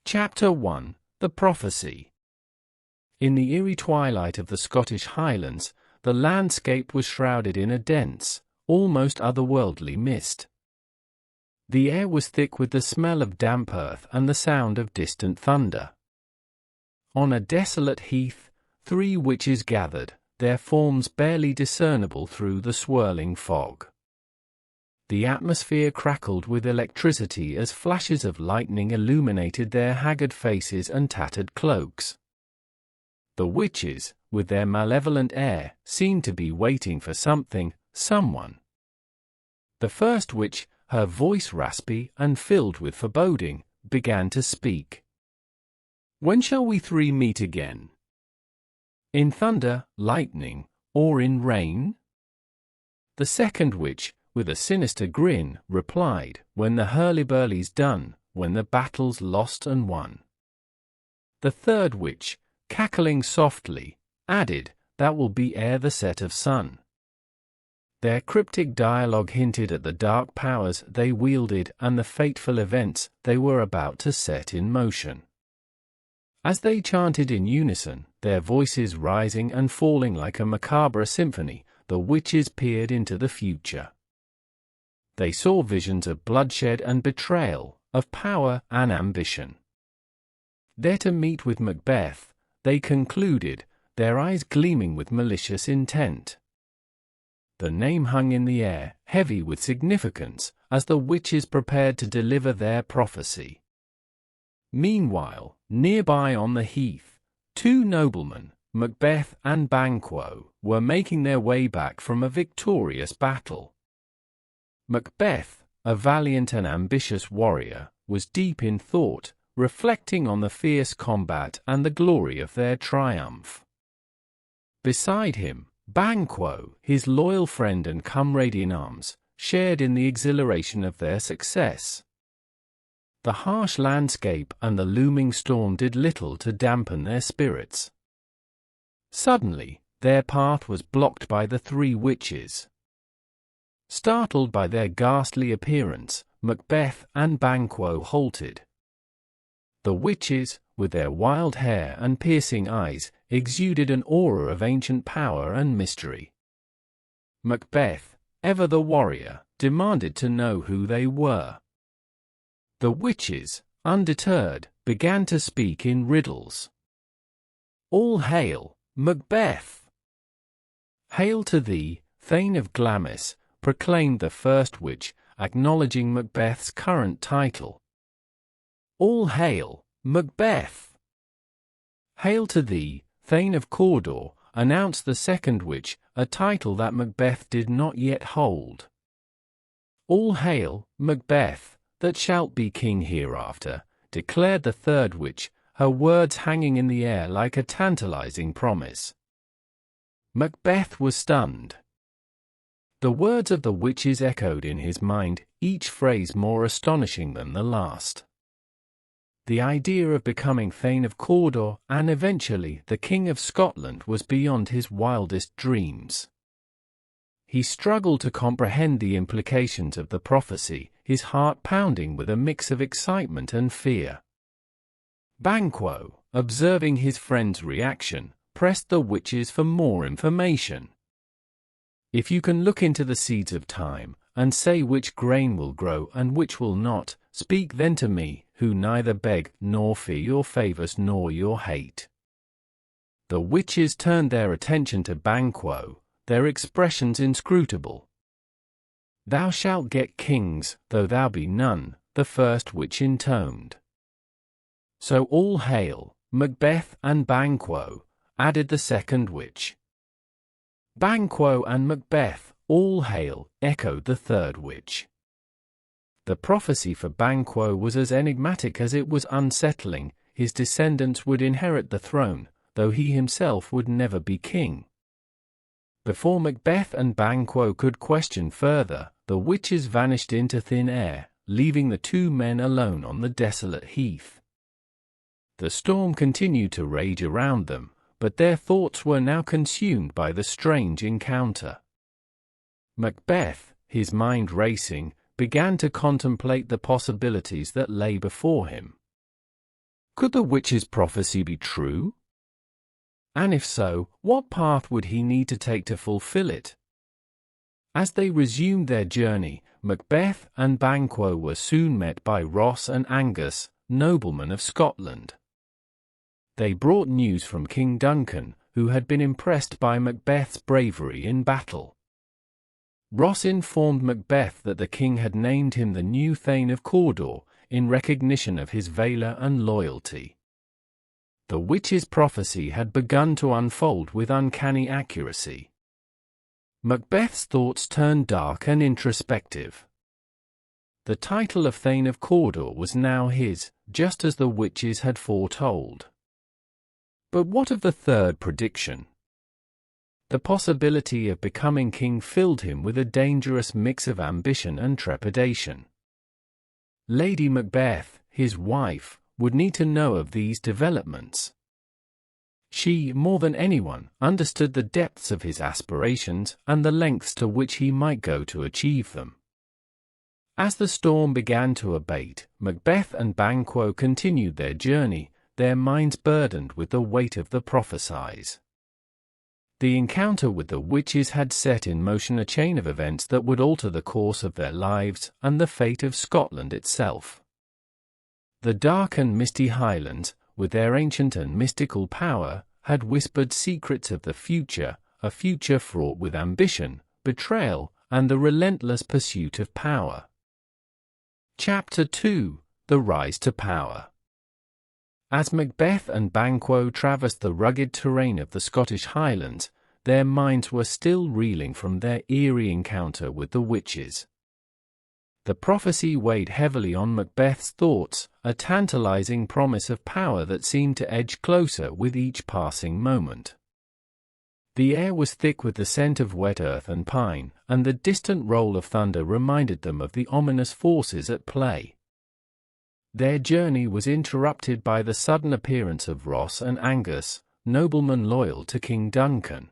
Chapter 1: The Prophecy. In the eerie twilight of the Scottish Highlands, the landscape was shrouded in a dense, almost otherworldly mist. The air was thick with the smell of damp earth and the sound of distant thunder. On a desolate heath, 3 witches gathered, their forms barely discernible through the swirling fog. The atmosphere crackled with electricity as flashes of lightning illuminated their haggard faces and tattered cloaks. The witches, with their malevolent air, seemed to be waiting for something, someone. The first witch, her voice raspy and filled with foreboding, began to speak. "When shall we 3 meet again? In thunder, lightning, or in rain?" The second witch, with a sinister grin, replied, "When the hurly-burly's done, when the battle's lost and won." The third witch, cackling softly, added, "That will be ere the set of sun." Their cryptic dialogue hinted at the dark powers they wielded and the fateful events they were about to set in motion. As they chanted in unison, their voices rising and falling like a macabre symphony, the witches peered into the future. They saw visions of bloodshed and betrayal, of power and ambition. There to meet with Macbeth, they concluded, their eyes gleaming with malicious intent. The name hung in the air, heavy with significance, as the witches prepared to deliver their prophecy. Meanwhile, nearby on the heath, 2 noblemen, Macbeth and Banquo, were making their way back from a victorious battle. Macbeth, a valiant and ambitious warrior, was deep in thought, reflecting on the fierce combat and the glory of their triumph. Beside him, Banquo, his loyal friend and comrade in arms, shared in the exhilaration of their success. The harsh landscape and the looming storm did little to dampen their spirits. Suddenly, their path was blocked by the 3 witches. Startled by their ghastly appearance, Macbeth and Banquo halted. The witches, with their wild hair and piercing eyes, exuded an aura of ancient power and mystery. Macbeth, ever the warrior, demanded to know who they were. The witches, undeterred, began to speak in riddles. "All hail, Macbeth! Hail to thee, Thane of Cawdor," proclaimed the first witch, acknowledging Macbeth's current title. "All hail, Macbeth! Hail to thee, Thane of Cawdor," announced the second witch, a title that Macbeth did not yet hold. "All hail, Macbeth, that shalt be king hereafter," declared the third witch, her words hanging in the air like a tantalizing promise. Macbeth was stunned. The words of the witches echoed in his mind, each phrase more astonishing than the last. The idea of becoming Thane of Cawdor and eventually the King of Scotland was beyond his wildest dreams. He struggled to comprehend the implications of the prophecy, his heart pounding with a mix of excitement and fear. Banquo, observing his friend's reaction, pressed the witches for more information. "If you can look into the seeds of time, and say which grain will grow and which will not, speak then to me, who neither beg nor fear your favors nor your hate." The witches turned their attention to Banquo, their expressions inscrutable. "Thou shalt get kings, though thou be none," the first witch intoned. "So all hail, Macbeth and Banquo," added the second witch. "Banquo and Macbeth, all hail," echoed the third witch. The prophecy for Banquo was as enigmatic as it was unsettling. His descendants would inherit the throne, though he himself would never be king. Before Macbeth and Banquo could question further, the witches vanished into thin air, leaving the 2 men alone on the desolate heath. The storm continued to rage around them, but their thoughts were now consumed by the strange encounter. Macbeth, his mind racing, began to contemplate the possibilities that lay before him. Could the witch's prophecy be true? And if so, what path would he need to take to fulfill it? As they resumed their journey, Macbeth and Banquo were soon met by Ross and Angus, noblemen of Scotland. They brought news from King Duncan, who had been impressed by Macbeth's bravery in battle. Ross informed Macbeth that the king had named him the new Thane of Cawdor, in recognition of his valor and loyalty. The witch's prophecy had begun to unfold with uncanny accuracy. Macbeth's thoughts turned dark and introspective. The title of Thane of Cawdor was now his, just as the witches had foretold. But what of the third prediction? The possibility of becoming king filled him with a dangerous mix of ambition and trepidation. Lady Macbeth, his wife, would need to know of these developments. She, more than anyone, understood the depths of his aspirations and the lengths to which he might go to achieve them. As the storm began to abate, Macbeth and Banquo continued their journey, their minds burdened with the weight of the prophesize. The encounter with the witches had set in motion a chain of events that would alter the course of their lives and the fate of Scotland itself. The dark and misty highlands, with their ancient and mystical power, had whispered secrets of the future, a future fraught with ambition, betrayal, and the relentless pursuit of power. Chapter 2: The Rise to Power. As Macbeth and Banquo traversed the rugged terrain of the Scottish Highlands, their minds were still reeling from their eerie encounter with the witches. The prophecy weighed heavily on Macbeth's thoughts, a tantalizing promise of power that seemed to edge closer with each passing moment. The air was thick with the scent of wet earth and pine, and the distant roll of thunder reminded them of the ominous forces at play. Their journey was interrupted by the sudden appearance of Ross and Angus, noblemen loyal to King Duncan.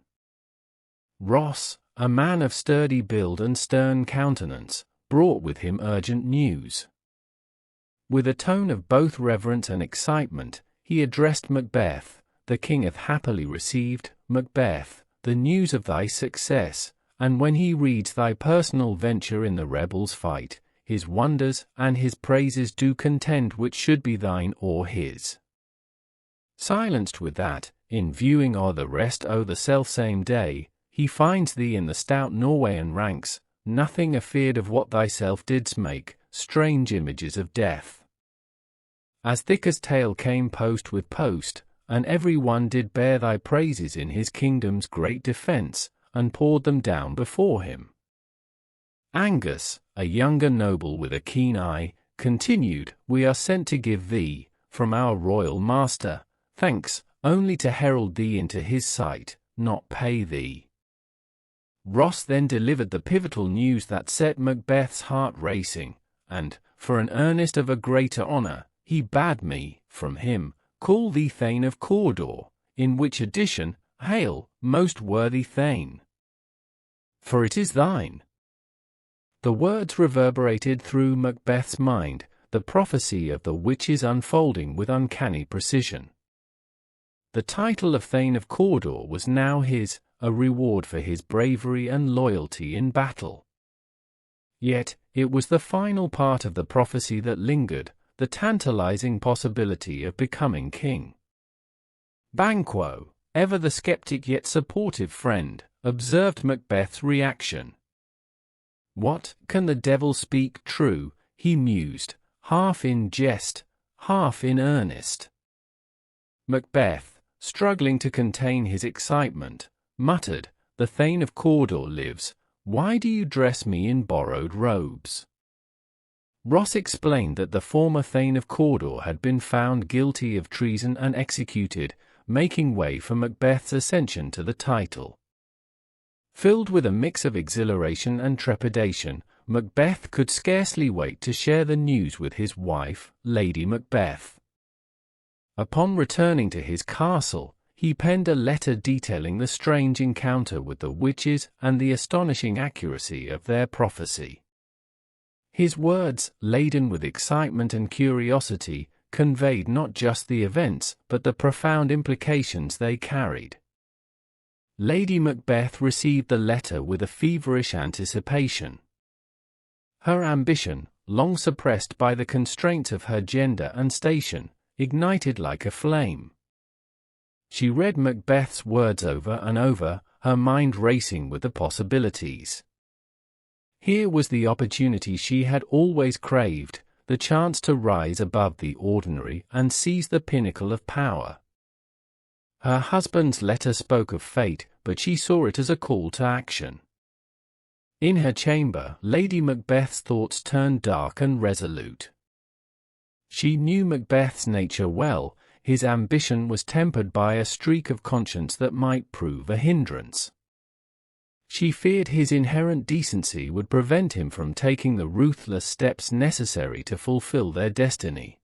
Ross, a man of sturdy build and stern countenance, brought with him urgent news. With a tone of both reverence and excitement, he addressed Macbeth. "The king hath happily received, Macbeth, the news of thy success, and when he reads thy personal venture in the rebels' fight, his wonders and his praises do contend which should be thine or his." Silenced with that, in viewing o'er the rest o' the selfsame day, he finds thee in the stout Norwegian ranks, nothing afeard of what thyself didst make, strange images of death. As thick as tale came post with post, and every one did bear thy praises in his kingdom's great defence, and poured them down before him. Angus, a younger noble with a keen eye, continued, "We are sent to give thee, from our royal master, thanks, only to herald thee into his sight, not pay thee." Ross then delivered the pivotal news that set Macbeth's heart racing, and, for an earnest of a greater honour, he bade me, from him, call thee Thane of Cawdor, in which addition, hail, most worthy Thane, for it is thine. The words reverberated through Macbeth's mind, the prophecy of the witches unfolding with uncanny precision. The title of Thane of Cawdor was now his, a reward for his bravery and loyalty in battle. Yet, it was the final part of the prophecy that lingered, the tantalizing possibility of becoming king. Banquo, ever the skeptic yet supportive friend, observed Macbeth's reaction. "What, can the devil speak true?" he mused, half in jest, half in earnest. Macbeth, struggling to contain his excitement, muttered, "The Thane of Cawdor lives, why do you dress me in borrowed robes?" Ross explained that the former Thane of Cawdor had been found guilty of treason and executed, making way for Macbeth's ascension to the title. Filled with a mix of exhilaration and trepidation, Macbeth could scarcely wait to share the news with his wife, Lady Macbeth. Upon returning to his castle, he penned a letter detailing the strange encounter with the witches and the astonishing accuracy of their prophecy. His words, laden with excitement and curiosity, conveyed not just the events but the profound implications they carried. Lady Macbeth received the letter with a feverish anticipation. Her ambition, long suppressed by the constraints of her gender and station, ignited like a flame. She read Macbeth's words over and over, her mind racing with the possibilities. Here was the opportunity she had always craved, the chance to rise above the ordinary and seize the pinnacle of power. Her husband's letter spoke of fate, but she saw it as a call to action. In her chamber, Lady Macbeth's thoughts turned dark and resolute. She knew Macbeth's nature well. His ambition was tempered by a streak of conscience that might prove a hindrance. She feared his inherent decency would prevent him from taking the ruthless steps necessary to fulfill their destiny.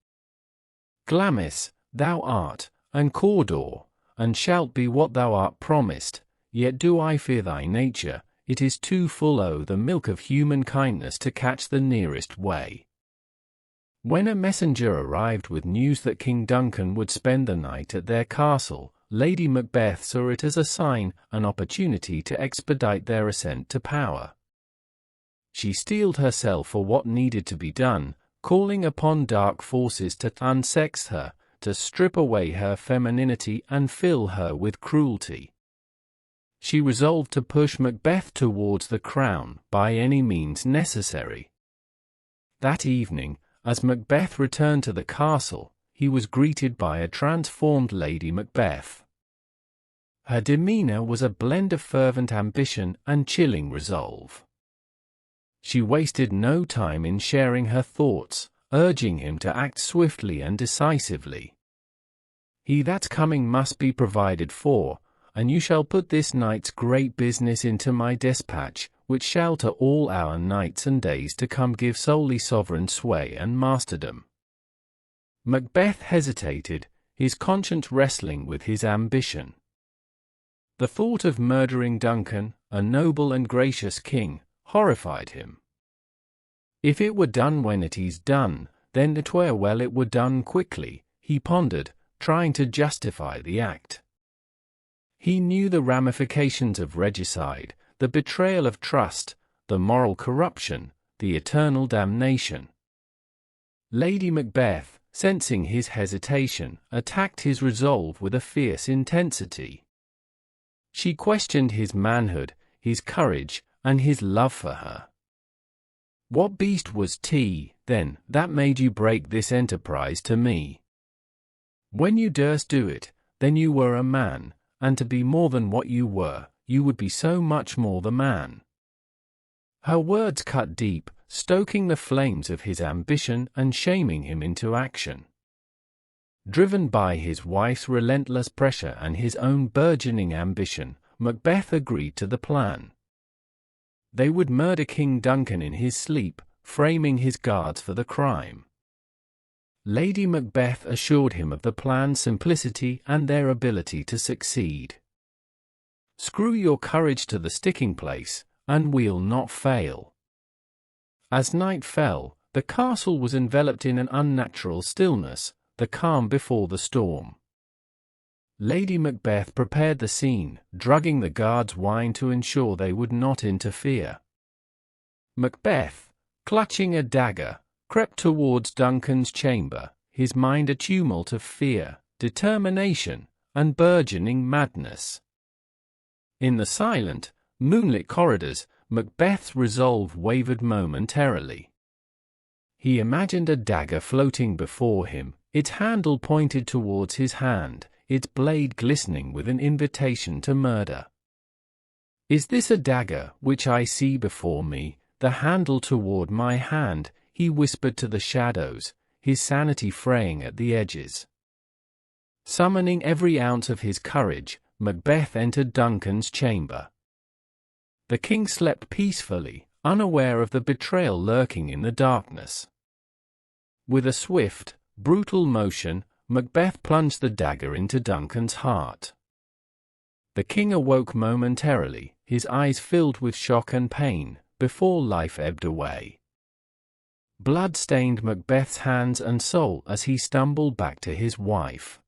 Glamis, thou art, and Cawdor, and shalt be what thou art promised, yet do I fear thy nature, it is too full o' the milk of human kindness to catch the nearest way. When a messenger arrived with news that King Duncan would spend the night at their castle, Lady Macbeth saw it as a sign, an opportunity to expedite their ascent to power. She steeled herself for what needed to be done, calling upon dark forces to unsex her, to strip away her femininity and fill her with cruelty. She resolved to push Macbeth towards the crown by any means necessary. That evening, as Macbeth returned to the castle, he was greeted by a transformed Lady Macbeth. Her demeanor was a blend of fervent ambition and chilling resolve. She wasted no time in sharing her thoughts, urging him to act swiftly and decisively. He that's coming must be provided for, and you shall put this night's great business into my despatch, which shall to all our nights and days to come give solely sovereign sway and masterdom. Macbeth hesitated, his conscience wrestling with his ambition. The thought of murdering Duncan, a noble and gracious king, horrified him. If it were done when it is done, then it were well it were done quickly, he pondered, trying to justify the act. He knew the ramifications of regicide, the betrayal of trust, the moral corruption, the eternal damnation. Lady Macbeth, sensing his hesitation, attacked his resolve with a fierce intensity. She questioned his manhood, his courage, and his love for her. What beast was T, then, that made you break this enterprise to me? When you durst do it, then you were a man, and to be more than what you were, you would be so much more the man. Her words cut deep, stoking the flames of his ambition and shaming him into action. Driven by his wife's relentless pressure and his own burgeoning ambition, Macbeth agreed to the plan. They would murder King Duncan in his sleep, framing his guards for the crime. Lady Macbeth assured him of the plan's simplicity and their ability to succeed. Screw your courage to the sticking place, and we'll not fail. As night fell, the castle was enveloped in an unnatural stillness, the calm before the storm. Lady Macbeth prepared the scene, drugging the guards' wine to ensure they would not interfere. Macbeth, clutching a dagger, crept towards Duncan's chamber, his mind a tumult of fear, determination, and burgeoning madness. In the silent, moonlit corridors, Macbeth's resolve wavered momentarily. He imagined a dagger floating before him, its handle pointed towards his hand, its blade glistening with an invitation to murder. Is this a dagger which I see before me, the handle toward my hand? He whispered to the shadows, his sanity fraying at the edges. Summoning every ounce of his courage, Macbeth entered Duncan's chamber. The king slept peacefully, unaware of the betrayal lurking in the darkness. With a swift, brutal motion, Macbeth plunged the dagger into Duncan's heart. The king awoke momentarily, his eyes filled with shock and pain, before life ebbed away. blood stained Macbeth's hands and soul as he stumbled back to his wife.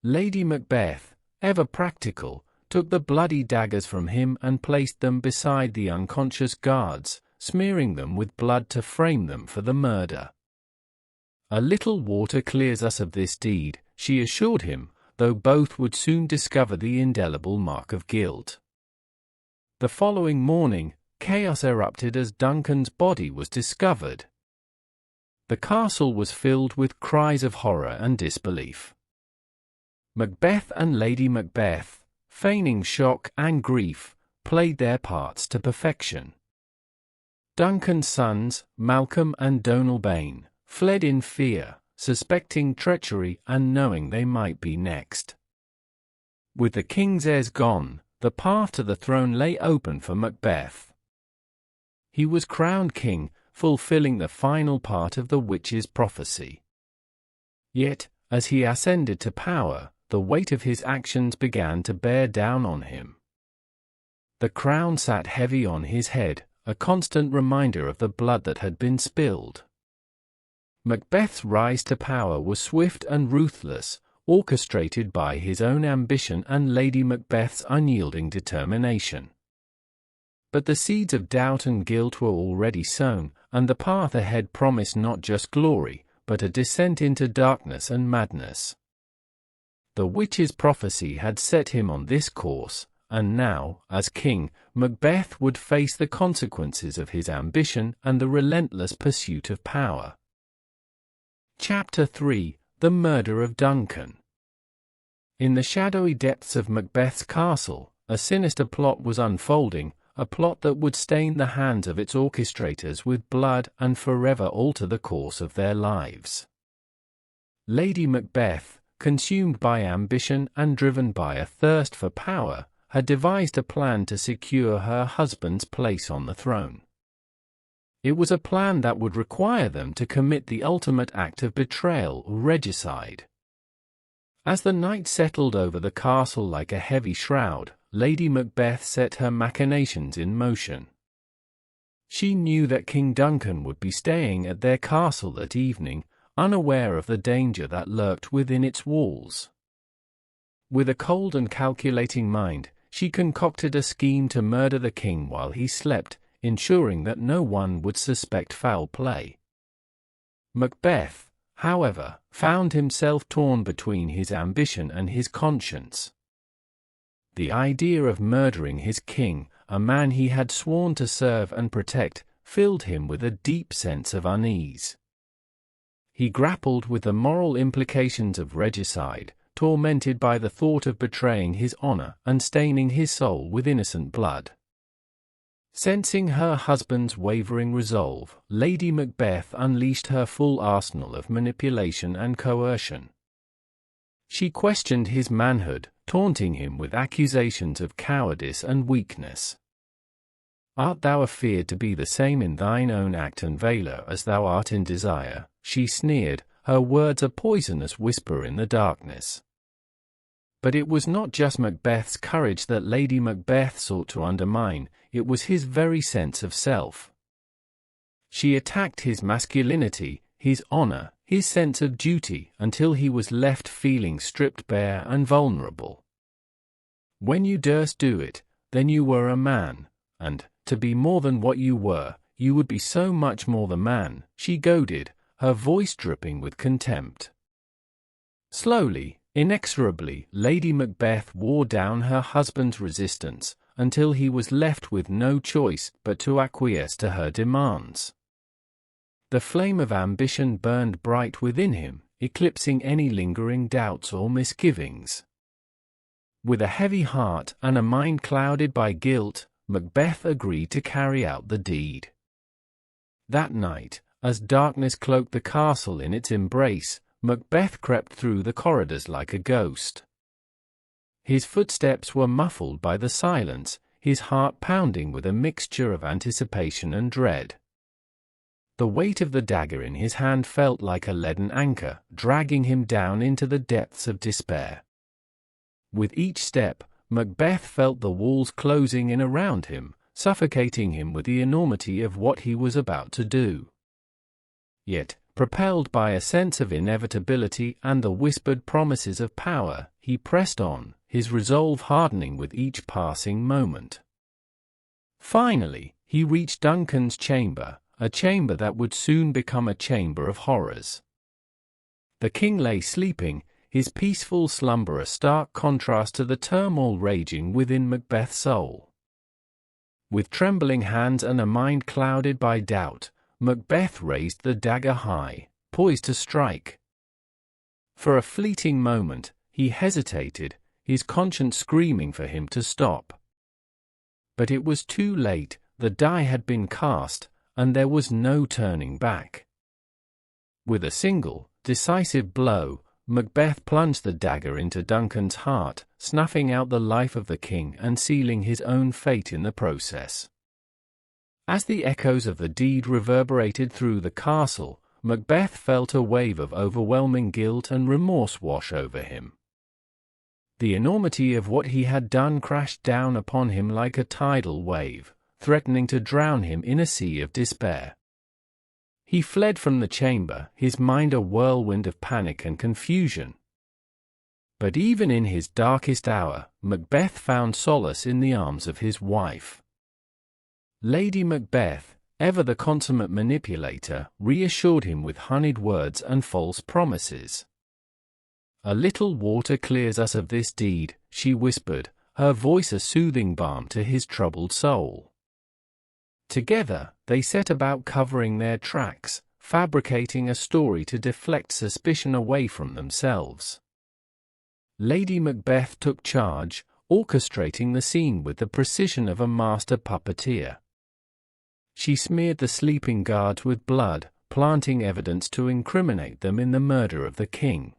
Lady Macbeth, ever practical, took the bloody daggers from him and placed them beside the unconscious guards, smearing them with blood to frame them for the murder. "A little water clears us of this deed," she assured him, though both would soon discover the indelible mark of guilt. The following morning, chaos erupted as Duncan's body was discovered. The castle was filled with cries of horror and disbelief. Macbeth and Lady Macbeth, feigning shock and grief, played their parts to perfection. Duncan's sons, Malcolm and Donalbain, fled in fear, suspecting treachery and knowing they might be next. With the king's heirs gone, the path to the throne lay open for Macbeth. He was crowned king, fulfilling the final part of the witch's prophecy. Yet, as he ascended to power, the weight of his actions began to bear down on him. The crown sat heavy on his head, a constant reminder of the blood that had been spilled. Macbeth's rise to power was swift and ruthless, orchestrated by his own ambition and Lady Macbeth's unyielding determination. But the seeds of doubt and guilt were already sown, and the path ahead promised not just glory, but a descent into darkness and madness. The witch's prophecy had set him on this course, and now, as king, Macbeth would face the consequences of his ambition and the relentless pursuit of power. Chapter 3: The Murder of Duncan. In the shadowy depths of Macbeth's castle, a sinister plot was unfolding, a plot that would stain the hands of its orchestrators with blood and forever alter the course of their lives. Lady Macbeth, consumed by ambition and driven by a thirst for power, had devised a plan to secure her husband's place on the throne. It was a plan that would require them to commit the ultimate act of betrayal or regicide. As the night settled over the castle like a heavy shroud, Lady Macbeth set her machinations in motion. She knew that King Duncan would be staying at their castle that evening, unaware of the danger that lurked within its walls. With a cold and calculating mind, she concocted a scheme to murder the king while he slept, ensuring that no one would suspect foul play. Macbeth, however, found himself torn between his ambition and his conscience. The idea of murdering his king, a man he had sworn to serve and protect, filled him with a deep sense of unease. He grappled with the moral implications of regicide, tormented by the thought of betraying his honor and staining his soul with innocent blood. Sensing her husband's wavering resolve, Lady Macbeth unleashed her full arsenal of manipulation and coercion. She questioned his manhood, taunting him with accusations of cowardice and weakness. "Art thou afeard to be the same in thine own act and valour as thou art in desire?" she sneered, her words a poisonous whisper in the darkness. But it was not just Macbeth's courage that Lady Macbeth sought to undermine, it was his very sense of self. She attacked his masculinity, his honor, his sense of duty, until he was left feeling stripped bare and vulnerable. When you durst do it, then you were a man, and, to be more than what you were, you would be so much more the man, she goaded, her voice dripping with contempt. Slowly, inexorably, Lady Macbeth wore down her husband's resistance, until he was left with no choice but to acquiesce to her demands. The flame of ambition burned bright within him, eclipsing any lingering doubts or misgivings. With a heavy heart and a mind clouded by guilt, Macbeth agreed to carry out the deed. That night, as darkness cloaked the castle in its embrace, Macbeth crept through the corridors like a ghost. His footsteps were muffled by the silence, his heart pounding with a mixture of anticipation and dread. The weight of the dagger in his hand felt like a leaden anchor, dragging him down into the depths of despair. With each step, Macbeth felt the walls closing in around him, suffocating him with the enormity of what he was about to do. Yet, propelled by a sense of inevitability and the whispered promises of power, he pressed on, his resolve hardening with each passing moment. Finally, he reached Duncan's chamber, a chamber that would soon become a chamber of horrors. The king lay sleeping, his peaceful slumber a stark contrast to the turmoil raging within Macbeth's soul. With trembling hands and a mind clouded by doubt, Macbeth raised the dagger high, poised to strike. For a fleeting moment, he hesitated, his conscience screaming for him to stop. But it was too late, the die had been cast, and there was no turning back. With a single, decisive blow, Macbeth plunged the dagger into Duncan's heart, snuffing out the life of the king and sealing his own fate in the process. As the echoes of the deed reverberated through the castle, Macbeth felt a wave of overwhelming guilt and remorse wash over him. The enormity of what he had done crashed down upon him like a tidal wave, threatening to drown him in a sea of despair. He fled from the chamber, his mind a whirlwind of panic and confusion. But even in his darkest hour, Macbeth found solace in the arms of his wife. Lady Macbeth, ever the consummate manipulator, reassured him with honeyed words and false promises. "A little water clears us of this deed," she whispered, her voice a soothing balm to his troubled soul. Together, they set about covering their tracks, fabricating a story to deflect suspicion away from themselves. Lady Macbeth took charge, orchestrating the scene with the precision of a master puppeteer. She smeared the sleeping guards with blood, planting evidence to incriminate them in the murder of the king.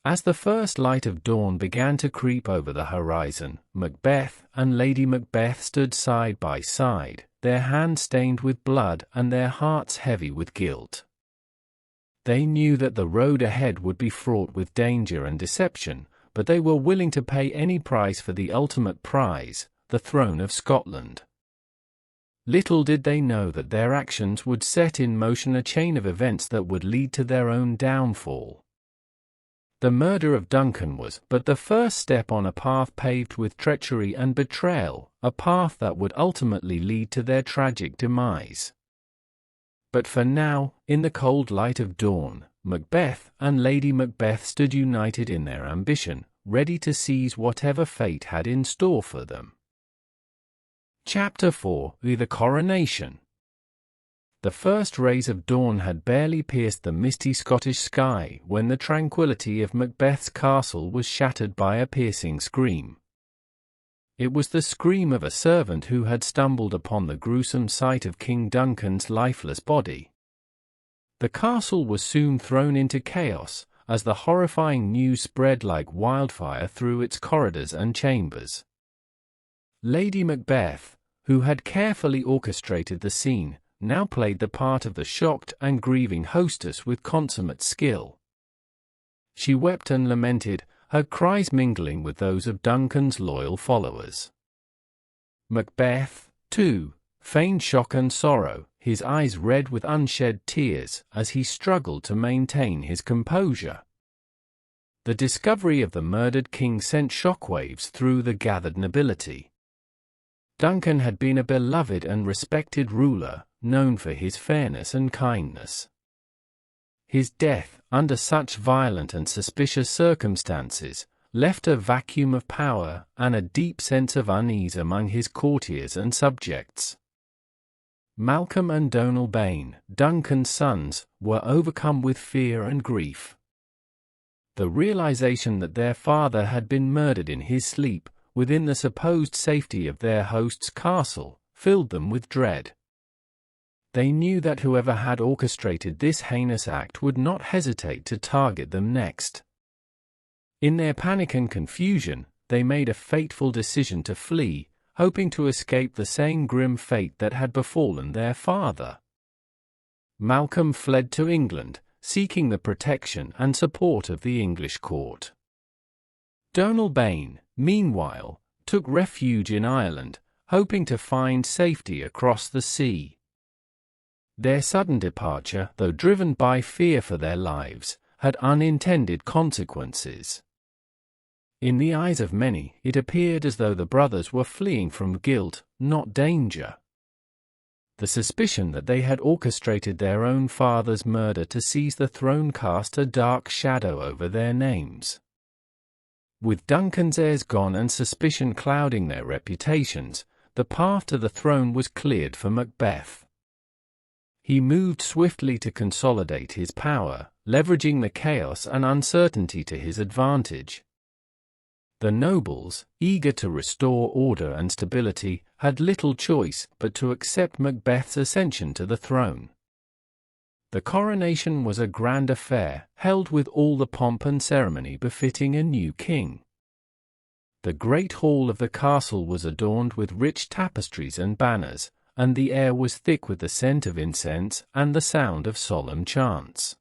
As the first light of dawn began to creep over the horizon, Macbeth and Lady Macbeth stood side by side, their hands stained with blood and their hearts heavy with guilt. They knew that the road ahead would be fraught with danger and deception, but they were willing to pay any price for the ultimate prize, the throne of Scotland. Little did they know that their actions would set in motion a chain of events that would lead to their own downfall. The murder of Duncan was but the first step on a path paved with treachery and betrayal, a path that would ultimately lead to their tragic demise. But for now, in the cold light of dawn, Macbeth and Lady Macbeth stood united in their ambition, ready to seize whatever fate had in store for them. Chapter 4: The Coronation. The first rays of dawn had barely pierced the misty Scottish sky when the tranquility of Macbeth's castle was shattered by a piercing scream. It was the scream of a servant who had stumbled upon the gruesome sight of King Duncan's lifeless body. The castle was soon thrown into chaos, as the horrifying news spread like wildfire through its corridors and chambers. Lady Macbeth, who had carefully orchestrated the scene, now played the part of the shocked and grieving hostess with consummate skill. She wept and lamented, her cries mingling with those of Duncan's loyal followers. Macbeth, too, feigned shock and sorrow, his eyes red with unshed tears, as he struggled to maintain his composure. The discovery of the murdered king sent shockwaves through the gathered nobility. Duncan had been a beloved and respected ruler, known for his fairness and kindness. His death, under such violent and suspicious circumstances, left a vacuum of power and a deep sense of unease among his courtiers and subjects. Malcolm and Donalbain, Duncan's sons, were overcome with fear and grief. The realization that their father had been murdered in his sleep, within the supposed safety of their host's castle, filled them with dread. They knew that whoever had orchestrated this heinous act would not hesitate to target them next. In their panic and confusion, they made a fateful decision to flee, hoping to escape the same grim fate that had befallen their father. Malcolm fled to England, seeking the protection and support of the English court. Donalbain, meanwhile, took refuge in Ireland, hoping to find safety across the sea. Their sudden departure, though driven by fear for their lives, had unintended consequences. In the eyes of many, it appeared as though the brothers were fleeing from guilt, not danger. The suspicion that they had orchestrated their own father's murder to seize the throne cast a dark shadow over their names. With Duncan's heirs gone and suspicion clouding their reputations, the path to the throne was cleared for Macbeth. He moved swiftly to consolidate his power, leveraging the chaos and uncertainty to his advantage. The nobles, eager to restore order and stability, had little choice but to accept Macbeth's ascension to the throne. The coronation was a grand affair, held with all the pomp and ceremony befitting a new king. The great hall of the castle was adorned with rich tapestries and banners, and the air was thick with the scent of incense and the sound of solemn chants.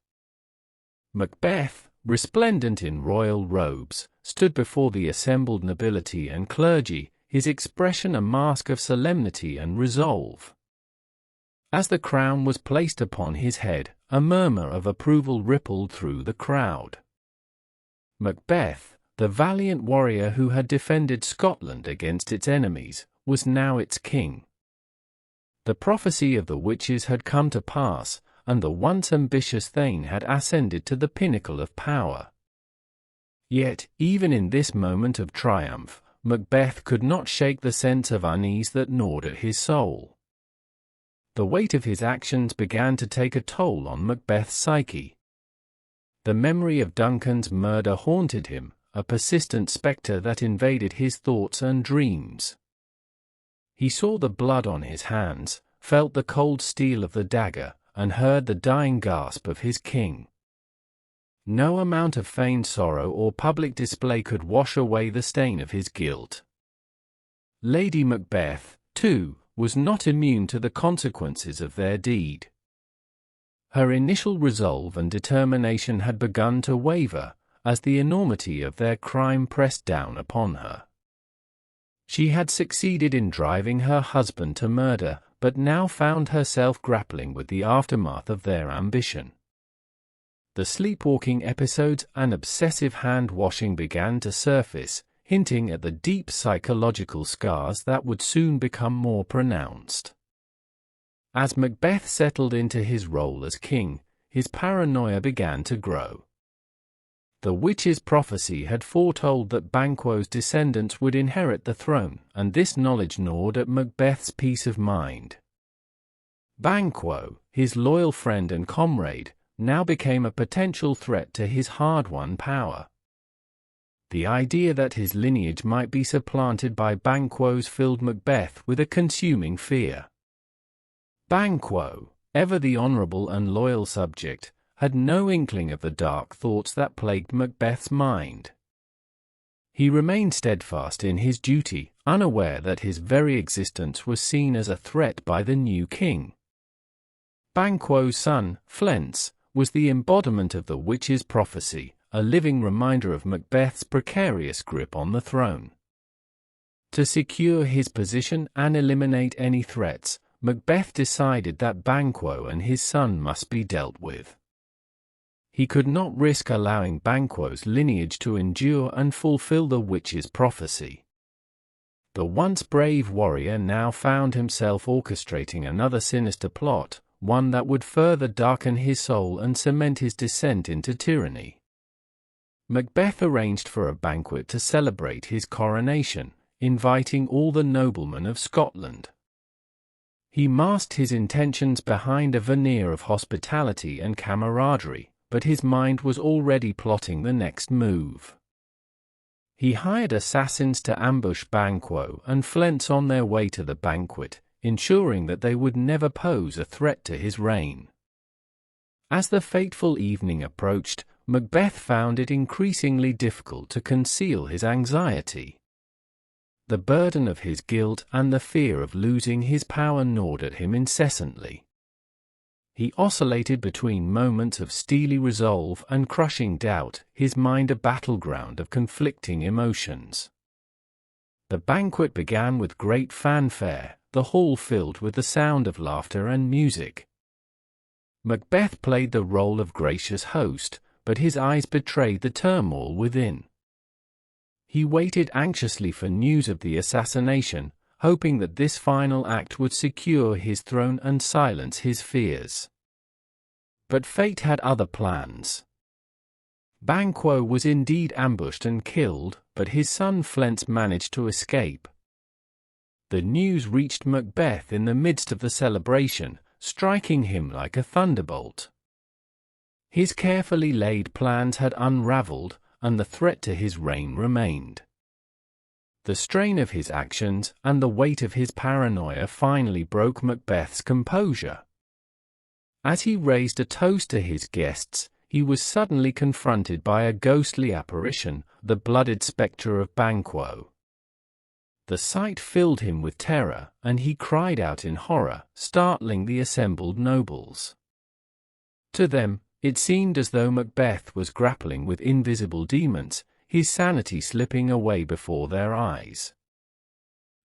Macbeth, resplendent in royal robes, stood before the assembled nobility and clergy, his expression a mask of solemnity and resolve. As the crown was placed upon his head, a murmur of approval rippled through the crowd. Macbeth, the valiant warrior who had defended Scotland against its enemies, was now its king. The prophecy of the witches had come to pass, and the once ambitious Thane had ascended to the pinnacle of power. Yet, even in this moment of triumph, Macbeth could not shake the sense of unease that gnawed at his soul. The weight of his actions began to take a toll on Macbeth's psyche. The memory of Duncan's murder haunted him, a persistent spectre that invaded his thoughts and dreams. He saw the blood on his hands, felt the cold steel of the dagger, and heard the dying gasp of his king. No amount of feigned sorrow or public display could wash away the stain of his guilt. Lady Macbeth, too, was not immune to the consequences of their deed. Her initial resolve and determination had begun to waver, as the enormity of their crime pressed down upon her. She had succeeded in driving her husband to murder, but now found herself grappling with the aftermath of their ambition. The sleepwalking episodes and obsessive hand-washing began to surface, hinting at the deep psychological scars that would soon become more pronounced. As Macbeth settled into his role as king, his paranoia began to grow. The witch's prophecy had foretold that Banquo's descendants would inherit the throne, and this knowledge gnawed at Macbeth's peace of mind. Banquo, his loyal friend and comrade, now became a potential threat to his hard-won power. The idea that his lineage might be supplanted by Banquo's filled Macbeth with a consuming fear. Banquo, ever the honorable and loyal subject, had no inkling of the dark thoughts that plagued Macbeth's mind. He remained steadfast in his duty, unaware that his very existence was seen as a threat by the new king. Banquo's son, Flens, was the embodiment of the witch's prophecy, a living reminder of Macbeth's precarious grip on the throne. To secure his position and eliminate any threats, Macbeth decided that Banquo and his son must be dealt with. He could not risk allowing Banquo's lineage to endure and fulfill the witch's prophecy. The once brave warrior now found himself orchestrating another sinister plot, one that would further darken his soul and cement his descent into tyranny. Macbeth arranged for a banquet to celebrate his coronation, inviting all the noblemen of Scotland. He masked his intentions behind a veneer of hospitality and camaraderie, but his mind was already plotting the next move. He hired assassins to ambush Banquo and Flens on their way to the banquet, ensuring that they would never pose a threat to his reign. As the fateful evening approached, Macbeth found it increasingly difficult to conceal his anxiety. The burden of his guilt and the fear of losing his power gnawed at him incessantly. He oscillated between moments of steely resolve and crushing doubt, his mind a battleground of conflicting emotions. The banquet began with great fanfare, the hall filled with the sound of laughter and music. Macbeth played the role of gracious host, but his eyes betrayed the turmoil within. He waited anxiously for news of the assassination, hoping that this final act would secure his throne and silence his fears. But fate had other plans. Banquo was indeed ambushed and killed, but his son Flens managed to escape. The news reached Macbeth in the midst of the celebration, striking him like a thunderbolt. His carefully laid plans had unraveled, and the threat to his reign remained. The strain of his actions and the weight of his paranoia finally broke Macbeth's composure. As he raised a toast to his guests, he was suddenly confronted by a ghostly apparition, the blooded spectre of Banquo. The sight filled him with terror, and he cried out in horror, startling the assembled nobles. To them, it seemed as though Macbeth was grappling with invisible demons, his sanity slipping away before their eyes.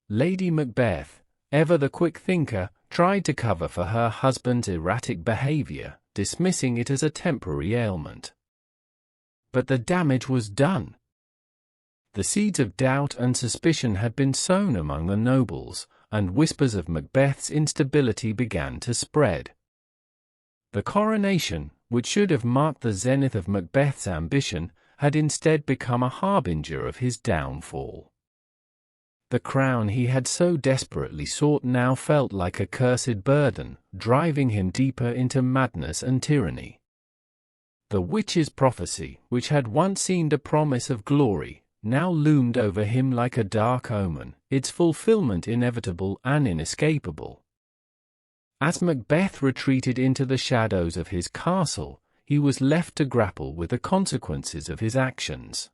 Lady Macbeth, ever the quick thinker, tried to cover for her husband's erratic behavior, dismissing it as a temporary ailment. But the damage was done. The seeds of doubt and suspicion had been sown among the nobles, and whispers of Macbeth's instability began to spread. The coronation, which should have marked the zenith of Macbeth's ambition, had instead become a harbinger of his downfall. The crown he had so desperately sought now felt like a cursed burden, driving him deeper into madness and tyranny. The witch's prophecy, which had once seemed a promise of glory, now loomed over him like a dark omen, its fulfillment inevitable and inescapable. As Macbeth retreated into the shadows of his castle, he was left to grapple with the consequences of his actions.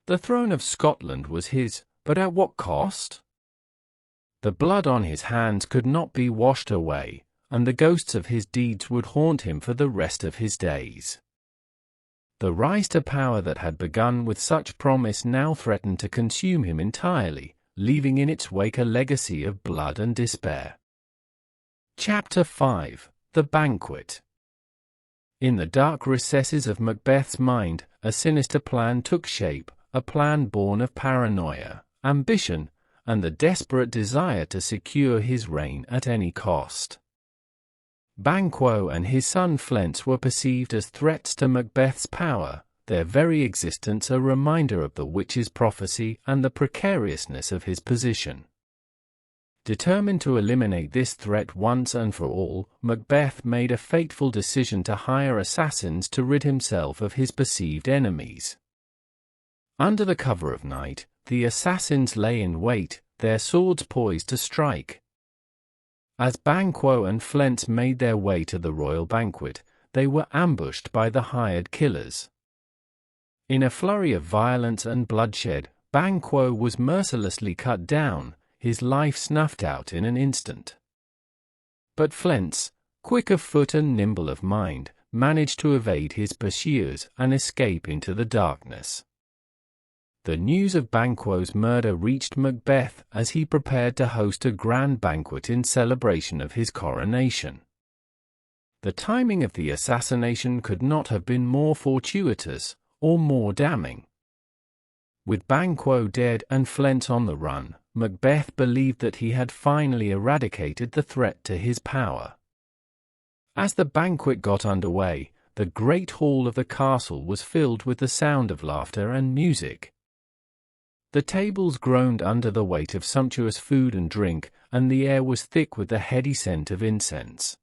The throne of Scotland was his, but at what cost? The blood on his hands could not be washed away, and the ghosts of his deeds would haunt him for the rest of his days. The rise to power that had begun with such promise now threatened to consume him entirely, leaving in its wake a legacy of blood and despair. Chapter 5: The Banquet. In the dark recesses of Macbeth's mind, a sinister plan took shape, a plan born of paranoia, ambition, and the desperate desire to secure his reign at any cost. Banquo and his son Flens were perceived as threats to Macbeth's power, their very existence a reminder of the witch's prophecy and the precariousness of his position. Determined to eliminate this threat once and for all, Macbeth made a fateful decision to hire assassins to rid himself of his perceived enemies. Under the cover of night, the assassins lay in wait, their swords poised to strike. As Banquo and Flens made their way to the royal banquet, they were ambushed by the hired killers. In a flurry of violence and bloodshed, Banquo was mercilessly cut down, his life snuffed out in an instant. But Flens, quick of foot and nimble of mind, managed to evade his pursuers and escape into the darkness. The news of Banquo's murder reached Macbeth as he prepared to host a grand banquet in celebration of his coronation. The timing of the assassination could not have been more fortuitous, or more damning. With Banquo dead and Flens on the run, Macbeth believed that he had finally eradicated the threat to his power. As the banquet got underway, the great hall of the castle was filled with the sound of laughter and music. The tables groaned under the weight of sumptuous food and drink, and the air was thick with the heady scent of incense.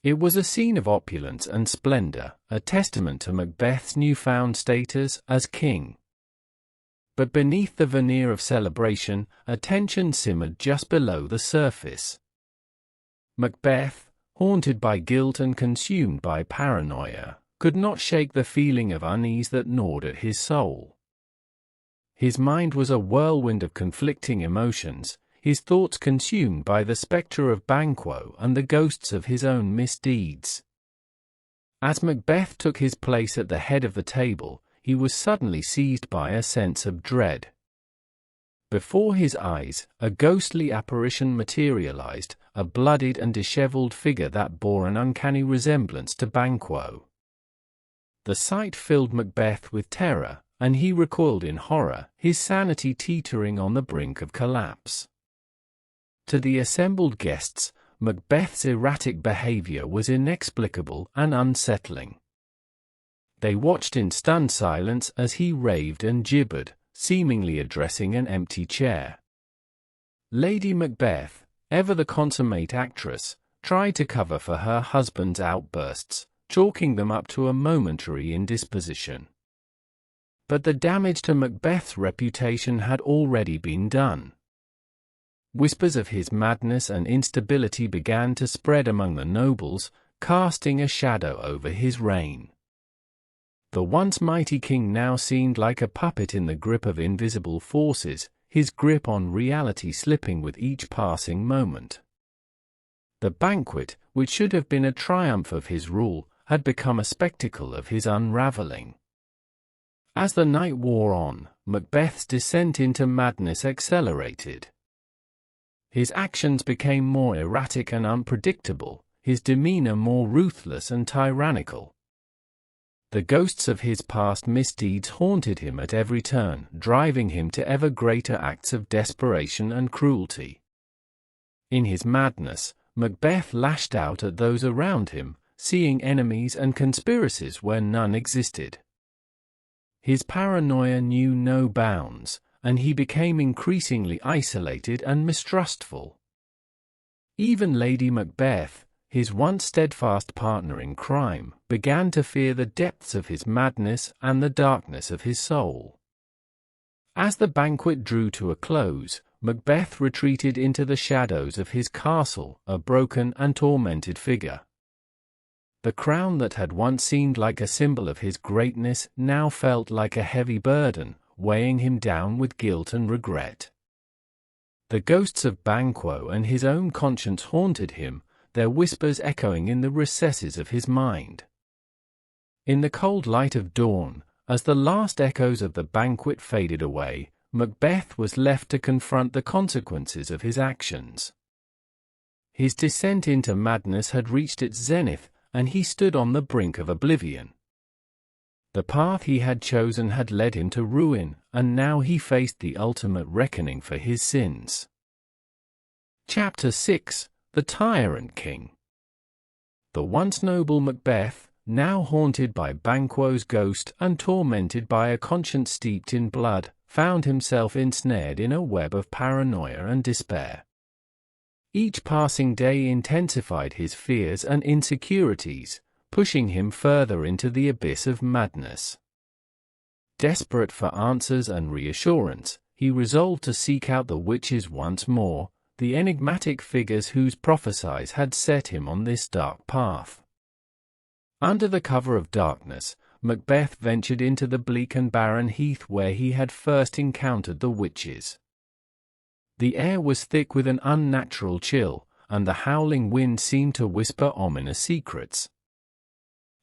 It was a scene of opulence and splendor, a testament to Macbeth's newfound status as king. But beneath the veneer of celebration, a tension simmered just below the surface. Macbeth, haunted by guilt and consumed by paranoia, could not shake the feeling of unease that gnawed at his soul. His mind was a whirlwind of conflicting emotions, his thoughts consumed by the spectre of Banquo and the ghosts of his own misdeeds. As Macbeth took his place at the head of the table, he was suddenly seized by a sense of dread. Before his eyes, a ghostly apparition materialized, a bloodied and disheveled figure that bore an uncanny resemblance to Banquo. The sight filled Macbeth with terror, and he recoiled in horror, his sanity teetering on the brink of collapse. To the assembled guests, Macbeth's erratic behavior was inexplicable and unsettling. They watched in stunned silence as he raved and gibbered, seemingly addressing an empty chair. Lady Macbeth, ever the consummate actress, tried to cover for her husband's outbursts, chalking them up to a momentary indisposition. But the damage to Macbeth's reputation had already been done. Whispers of his madness and instability began to spread among the nobles, casting a shadow over his reign. The once mighty king now seemed like a puppet in the grip of invisible forces, his grip on reality slipping with each passing moment. The banquet, which should have been a triumph of his rule, had become a spectacle of his unraveling. As the night wore on, Macbeth's descent into madness accelerated. His actions became more erratic and unpredictable, his demeanor more ruthless and tyrannical. The ghosts of his past misdeeds haunted him at every turn, driving him to ever greater acts of desperation and cruelty. In his madness, Macbeth lashed out at those around him, seeing enemies and conspiracies where none existed. His paranoia knew no bounds, and he became increasingly isolated and mistrustful. Even Lady Macbeth, his once steadfast partner in crime, began to fear the depths of his madness and the darkness of his soul. As the banquet drew to a close, Macbeth retreated into the shadows of his castle, a broken and tormented figure. The crown that had once seemed like a symbol of his greatness now felt like a heavy burden, weighing him down with guilt and regret. The ghosts of Banquo and his own conscience haunted him, their whispers echoing in the recesses of his mind. In the cold light of dawn, as the last echoes of the banquet faded away, Macbeth was left to confront the consequences of his actions. His descent into madness had reached its zenith, and he stood on the brink of oblivion. The path he had chosen had led him to ruin, and now he faced the ultimate reckoning for his sins. Chapter 6: The Tyrant King. The once noble Macbeth, now haunted by Banquo's ghost and tormented by a conscience steeped in blood, found himself ensnared in a web of paranoia and despair. Each passing day intensified his fears and insecurities, pushing him further into the abyss of madness. Desperate for answers and reassurance, he resolved to seek out the witches once more, the enigmatic figures whose prophesize had set him on this dark path. Under the cover of darkness, Macbeth ventured into the bleak and barren heath where he had first encountered the witches. The air was thick with an unnatural chill, and the howling wind seemed to whisper ominous secrets.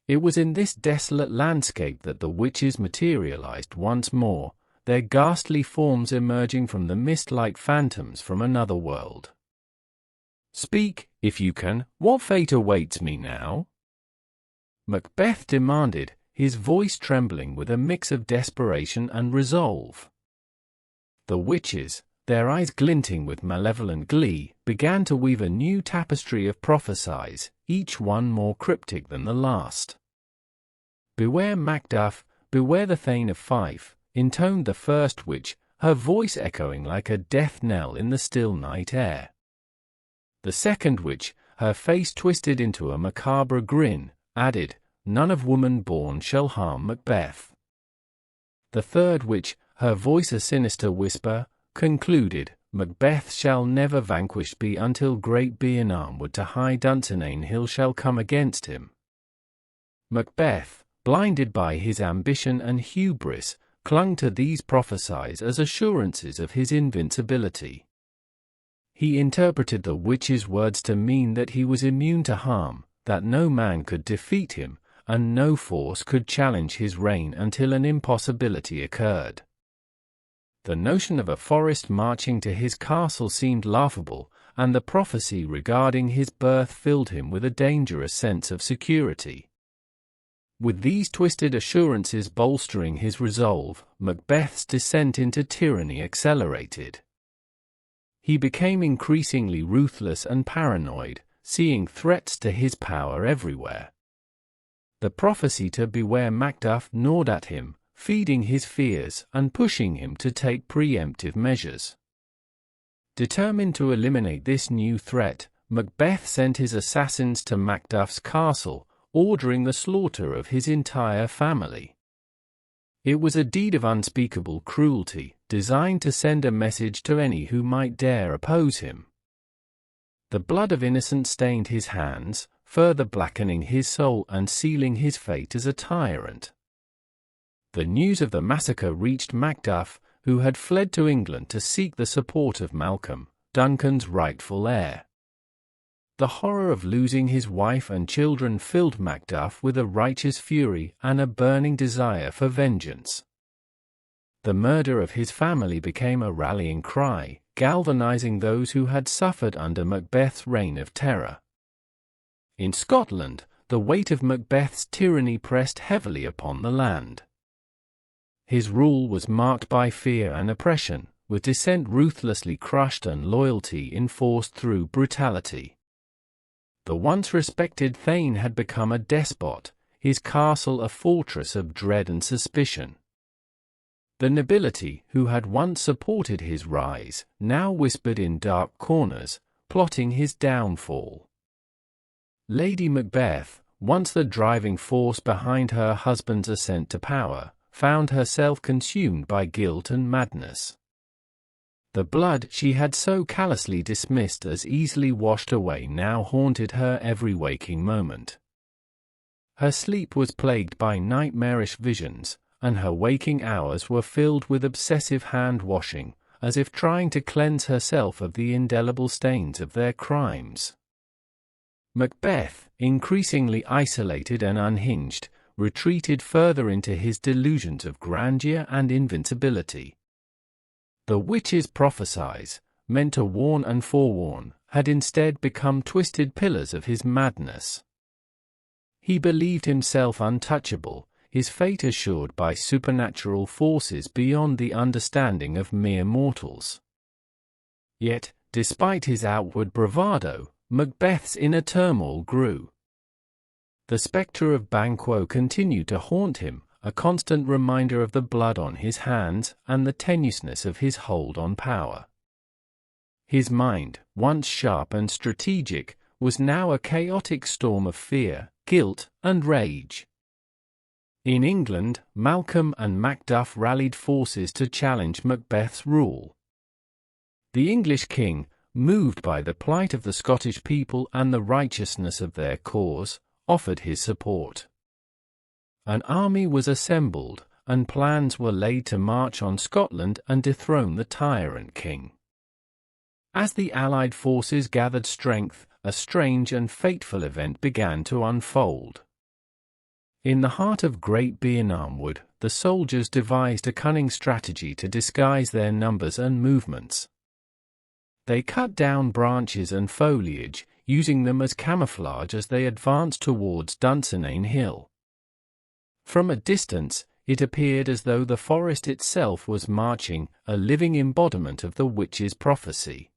It was in this desolate landscape that the witches materialized once more, their ghastly forms emerging from the mist like phantoms from another world. "Speak, if you can, what fate awaits me now?" Macbeth demanded, his voice trembling with a mix of desperation and resolve. The witches, their eyes glinting with malevolent glee, began to weave a new tapestry of prophesize, each one more cryptic than the last. "Beware Macduff, beware the Thane of Fife," intoned the first witch, her voice echoing like a death knell in the still night air. The second witch, her face twisted into a macabre grin, added, "None of woman born shall harm Macbeth." The third witch, her voice a sinister whisper, concluded, "Macbeth shall never vanquished be until great Beinn armward to high Dunsinane hill shall come against him." Macbeth, blinded by his ambition and hubris, clung to these prophesies as assurances of his invincibility. He interpreted the witch's words to mean that he was immune to harm, that no man could defeat him, and no force could challenge his reign until an impossibility occurred. The notion of a forest marching to his castle seemed laughable, and the prophecy regarding his birth filled him with a dangerous sense of security. With these twisted assurances bolstering his resolve, Macbeth's descent into tyranny accelerated. He became increasingly ruthless and paranoid, seeing threats to his power everywhere. The prophecy to beware Macduff gnawed at him, feeding his fears and pushing him to take preemptive measures. Determined to eliminate this new threat, Macbeth sent his assassins to Macduff's castle, ordering the slaughter of his entire family. It was a deed of unspeakable cruelty, designed to send a message to any who might dare oppose him. The blood of innocents stained his hands, further blackening his soul and sealing his fate as a tyrant. The news of the massacre reached Macduff, who had fled to England to seek the support of Malcolm, Duncan's rightful heir. The horror of losing his wife and children filled Macduff with a righteous fury and a burning desire for vengeance. The murder of his family became a rallying cry, galvanizing those who had suffered under Macbeth's reign of terror. In Scotland, the weight of Macbeth's tyranny pressed heavily upon the land. His rule was marked by fear and oppression, with dissent ruthlessly crushed and loyalty enforced through brutality. The once respected Thane had become a despot, his castle a fortress of dread and suspicion. The nobility, who had once supported his rise, now whispered in dark corners, plotting his downfall. Lady Macbeth, once the driving force behind her husband's ascent to power, found herself consumed by guilt and madness. The blood she had so callously dismissed as easily washed away now haunted her every waking moment. Her sleep was plagued by nightmarish visions, and her waking hours were filled with obsessive hand-washing, as if trying to cleanse herself of the indelible stains of their crimes. Macbeth, increasingly isolated and unhinged, retreated further into his delusions of grandeur and invincibility. The witches' prophesize, meant to warn and forewarn, had instead become twisted pillars of his madness. He believed himself untouchable, his fate assured by supernatural forces beyond the understanding of mere mortals. Yet, despite his outward bravado, Macbeth's inner turmoil grew. The spectre of Banquo continued to haunt him, a constant reminder of the blood on his hands and the tenuousness of his hold on power. His mind, once sharp and strategic, was now a chaotic storm of fear, guilt, and rage. In England, Malcolm and Macduff rallied forces to challenge Macbeth's rule. The English king, moved by the plight of the Scottish people and the righteousness of their cause, offered his support. An army was assembled, and plans were laid to march on Scotland and dethrone the tyrant king. As the Allied forces gathered strength, a strange and fateful event began to unfold. In the heart of Great Bearnam Wood, the soldiers devised a cunning strategy to disguise their numbers and movements. They cut down branches and foliage, using them as camouflage as they advanced towards Dunsinane Hill. From a distance, it appeared as though the forest itself was marching, a living embodiment of the witch's prophecy.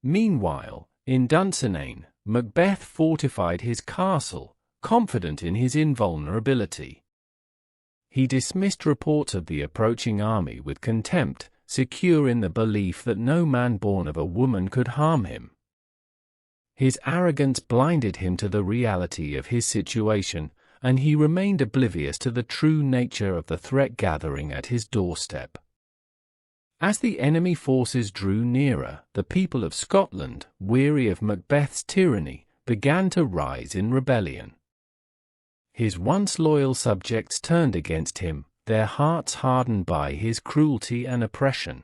Meanwhile, in Dunsinane, Macbeth fortified his castle, confident in his invulnerability. He dismissed reports of the approaching army with contempt, secure in the belief that no man born of a woman could harm him. His arrogance blinded him to the reality of his situation, and he remained oblivious to the true nature of the threat gathering at his doorstep. As the enemy forces drew nearer, the people of Scotland, weary of Macbeth's tyranny, began to rise in rebellion. His once loyal subjects turned against him, their hearts hardened by his cruelty and oppression.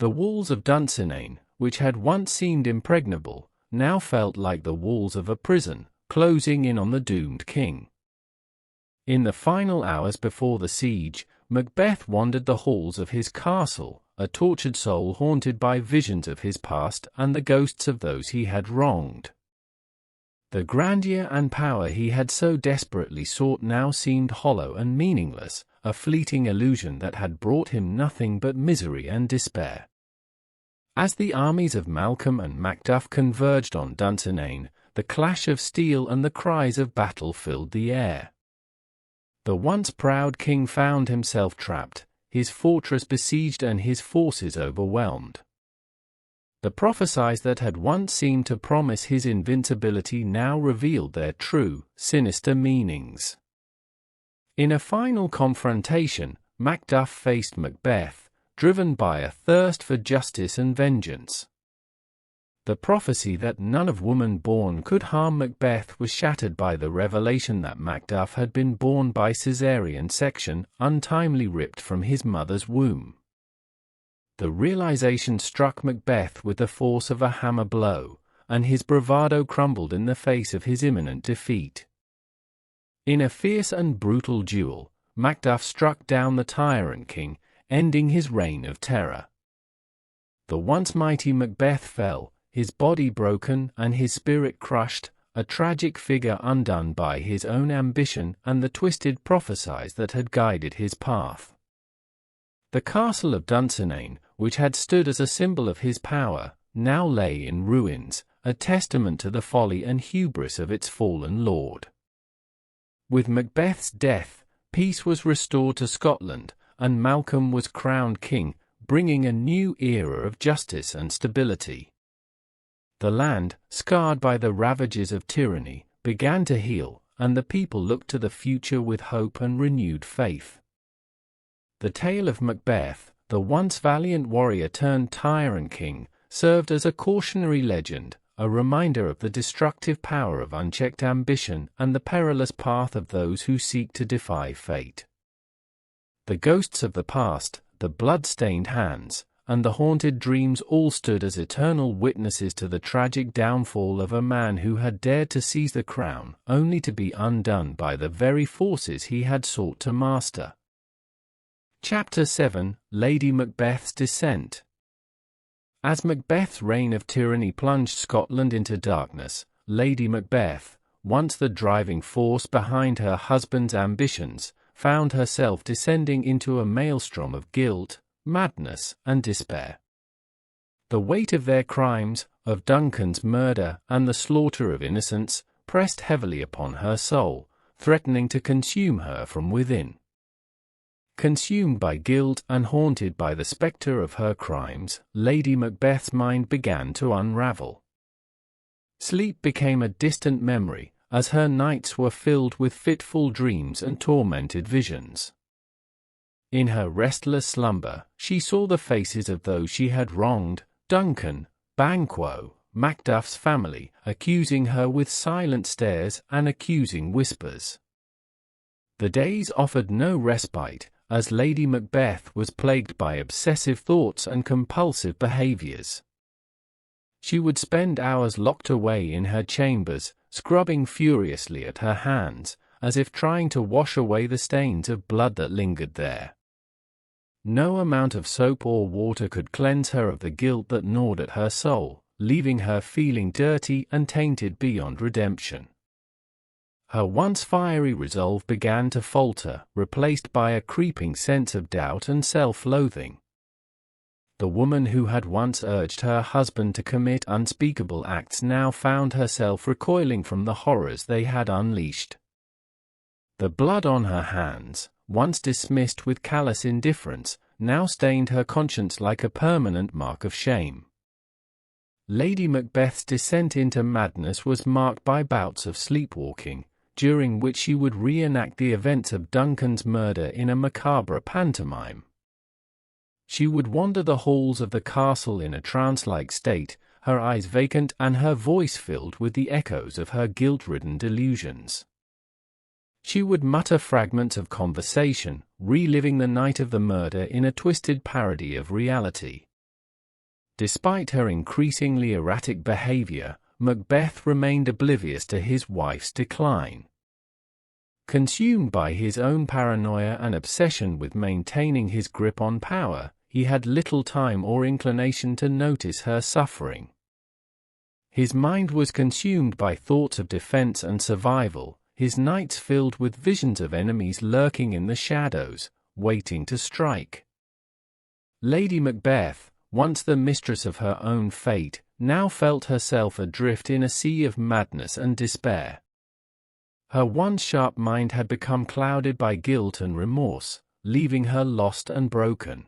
The walls of Dunsinane, which had once seemed impregnable, now felt like the walls of a prison, closing in on the doomed king. In the final hours before the siege, Macbeth wandered the halls of his castle, a tortured soul haunted by visions of his past and the ghosts of those he had wronged. The grandeur and power he had so desperately sought now seemed hollow and meaningless, a fleeting illusion that had brought him nothing but misery and despair. As the armies of Malcolm and Macduff converged on Duncan, the clash of steel and the cries of battle filled the air. The once proud king found himself trapped, his fortress besieged and his forces overwhelmed. The prophesize that had once seemed to promise his invincibility now revealed their true, sinister meanings. In a final confrontation, Macduff faced Macbeth, driven by a thirst for justice and vengeance. The prophecy that none of woman born could harm Macbeth was shattered by the revelation that Macduff had been born by caesarean section, untimely ripped from his mother's womb. The realization struck Macbeth with the force of a hammer blow, and his bravado crumbled in the face of his imminent defeat. In a fierce and brutal duel, Macduff struck down the tyrant king, ending his reign of terror. The once mighty Macbeth fell, his body broken and his spirit crushed, a tragic figure undone by his own ambition and the twisted prophesize that had guided his path. The castle of Duncan, which had stood as a symbol of his power, now lay in ruins, a testament to the folly and hubris of its fallen lord. With Macbeth's death, peace was restored to Scotland, and Malcolm was crowned king, bringing a new era of justice and stability. The land, scarred by the ravages of tyranny, began to heal, and the people looked to the future with hope and renewed faith. The tale of Macbeth, the once valiant warrior turned tyrant king, served as a cautionary legend, a reminder of the destructive power of unchecked ambition and the perilous path of those who seek to defy fate. The ghosts of the past, the blood-stained hands, and the haunted dreams all stood as eternal witnesses to the tragic downfall of a man who had dared to seize the crown, only to be undone by the very forces he had sought to master. Chapter 7: Lady Macbeth's Descent. As Macbeth's reign of tyranny plunged Scotland into darkness, Lady Macbeth, once the driving force behind her husband's ambitions, found herself descending into a maelstrom of guilt, madness, and despair. The weight of their crimes, of Duncan's murder and the slaughter of innocents, pressed heavily upon her soul, threatening to consume her from within. Consumed by guilt and haunted by the spectre of her crimes, Lady Macbeth's mind began to unravel. Sleep became a distant memory, as her nights were filled with fitful dreams and tormented visions. In her restless slumber, she saw the faces of those she had wronged, Duncan, Banquo, Macduff's family, accusing her with silent stares and accusing whispers. The days offered no respite, as Lady Macbeth was plagued by obsessive thoughts and compulsive behaviors. She would spend hours locked away in her chambers, scrubbing furiously at her hands, as if trying to wash away the stains of blood that lingered there. No amount of soap or water could cleanse her of the guilt that gnawed at her soul, leaving her feeling dirty and tainted beyond redemption. Her once fiery resolve began to falter, replaced by a creeping sense of doubt and self-loathing. The woman who had once urged her husband to commit unspeakable acts now found herself recoiling from the horrors they had unleashed. The blood on her hands, once dismissed with callous indifference, now stained her conscience like a permanent mark of shame. Lady Macbeth's descent into madness was marked by bouts of sleepwalking, during which she would reenact the events of Duncan's murder in a macabre pantomime. She would wander the halls of the castle in a trance-like state, her eyes vacant and her voice filled with the echoes of her guilt-ridden delusions. She would mutter fragments of conversation, reliving the night of the murder in a twisted parody of reality. Despite her increasingly erratic behavior, Macbeth remained oblivious to his wife's decline. Consumed by his own paranoia and obsession with maintaining his grip on power, he had little time or inclination to notice her suffering. His mind was consumed by thoughts of defense and survival, his nights filled with visions of enemies lurking in the shadows, waiting to strike. Lady Macbeth, once the mistress of her own fate, now felt herself adrift in a sea of madness and despair. Her once sharp mind had become clouded by guilt and remorse, leaving her lost and broken.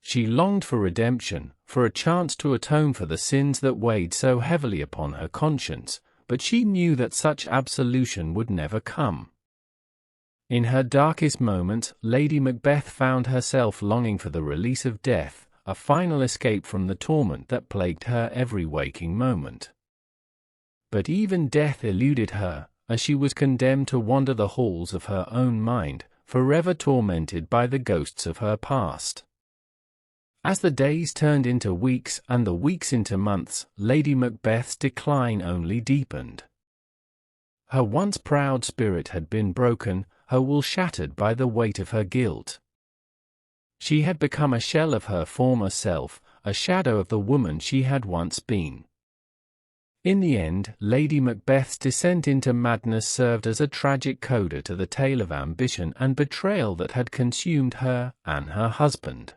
She longed for redemption, for a chance to atone for the sins that weighed so heavily upon her conscience, but she knew that such absolution would never come. In her darkest moments, Lady Macbeth found herself longing for the release of death, a final escape from the torment that plagued her every waking moment. But even death eluded her, as she was condemned to wander the halls of her own mind, forever tormented by the ghosts of her past. As the days turned into weeks and the weeks into months, Lady Macbeth's decline only deepened. Her once proud spirit had been broken, her will shattered by the weight of her guilt. She had become a shell of her former self, a shadow of the woman she had once been. In the end, Lady Macbeth's descent into madness served as a tragic coda to the tale of ambition and betrayal that had consumed her and her husband.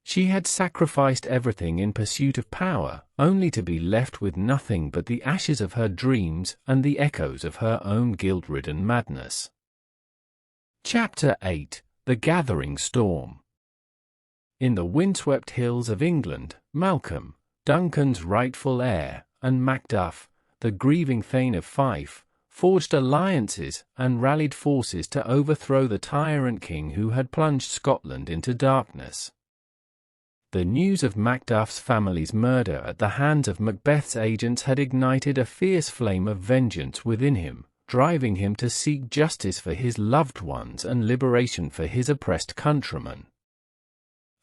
She had sacrificed everything in pursuit of power, only to be left with nothing but the ashes of her dreams and the echoes of her own guilt-ridden madness. Chapter 8: The Gathering Storm. In the windswept hills of England, Malcolm, Duncan's rightful heir, and Macduff, the grieving Thane of Fife, forged alliances and rallied forces to overthrow the tyrant king who had plunged Scotland into darkness. The news of Macduff's family's murder at the hands of Macbeth's agents had ignited a fierce flame of vengeance within him, driving him to seek justice for his loved ones and liberation for his oppressed countrymen.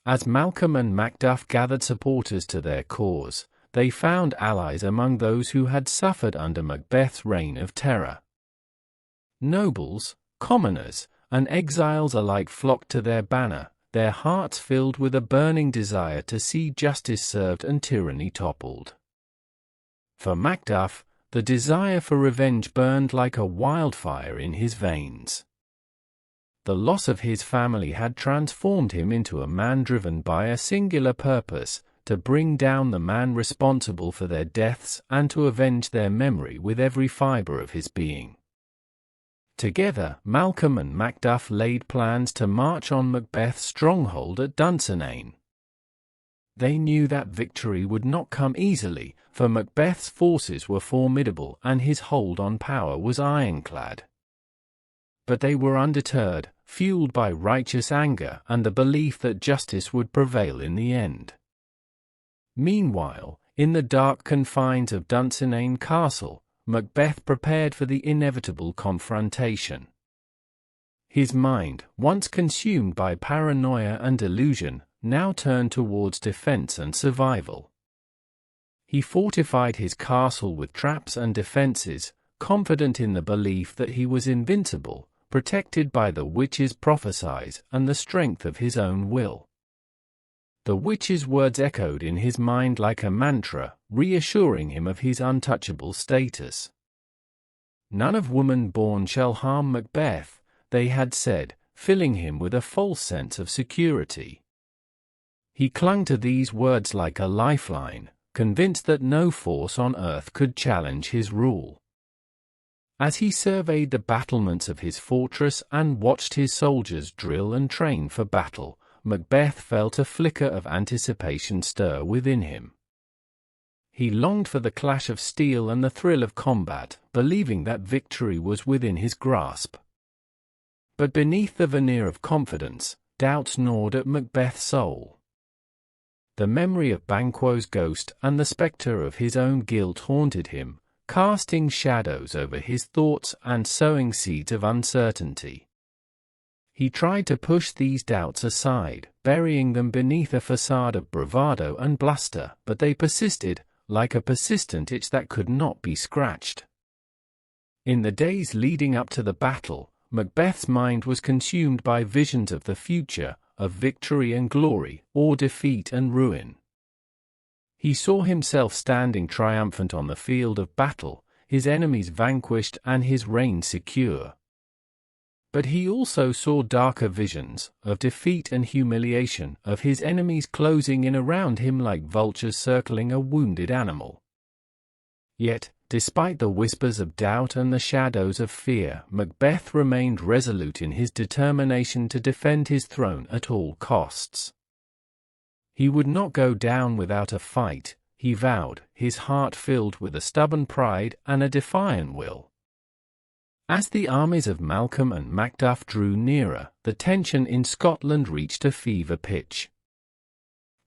As Malcolm and Macduff gathered supporters to their cause, they found allies among those who had suffered under Macbeth's reign of terror. Nobles, commoners, and exiles alike flocked to their banner, their hearts filled with a burning desire to see justice served and tyranny toppled. For Macduff, the desire for revenge burned like a wildfire in his veins. The loss of his family had transformed him into a man driven by a singular purpose, to bring down the man responsible for their deaths and to avenge their memory with every fibre of his being. Together, Malcolm and Macduff laid plans to march on Macbeth's stronghold at Dunsinane. They knew that victory would not come easily, for Macbeth's forces were formidable and his hold on power was ironclad. But they were undeterred, fueled by righteous anger and the belief that justice would prevail in the end. Meanwhile, in the dark confines of Dunsinane Castle, Macbeth prepared for the inevitable confrontation. His mind, once consumed by paranoia and delusion, now turned towards defense and survival. He fortified his castle with traps and defenses, confident in the belief that he was invincible, protected by the witch's prophesize and the strength of his own will. The witch's words echoed in his mind like a mantra, reassuring him of his untouchable status. None of woman born shall harm Macbeth, they had said, filling him with a false sense of security. He clung to these words like a lifeline, convinced that no force on earth could challenge his rule. As he surveyed the battlements of his fortress and watched his soldiers drill and train for battle, Macbeth felt a flicker of anticipation stir within him. He longed for the clash of steel and the thrill of combat, believing that victory was within his grasp. But beneath the veneer of confidence, doubts gnawed at Macbeth's soul. The memory of Banquo's ghost and the spectre of his own guilt haunted him, casting shadows over his thoughts and sowing seeds of uncertainty. He tried to push these doubts aside, burying them beneath a facade of bravado and bluster, but they persisted, like a persistent itch that could not be scratched. In the days leading up to the battle, Macbeth's mind was consumed by visions of the future, of victory and glory, or defeat and ruin. He saw himself standing triumphant on the field of battle, his enemies vanquished and his reign secure. But he also saw darker visions, of defeat and humiliation, of his enemies closing in around him like vultures circling a wounded animal. Yet, despite the whispers of doubt and the shadows of fear, Macbeth remained resolute in his determination to defend his throne at all costs. He would not go down without a fight, he vowed, his heart filled with a stubborn pride and a defiant will. As the armies of Malcolm and Macduff drew nearer, the tension in Scotland reached a fever pitch.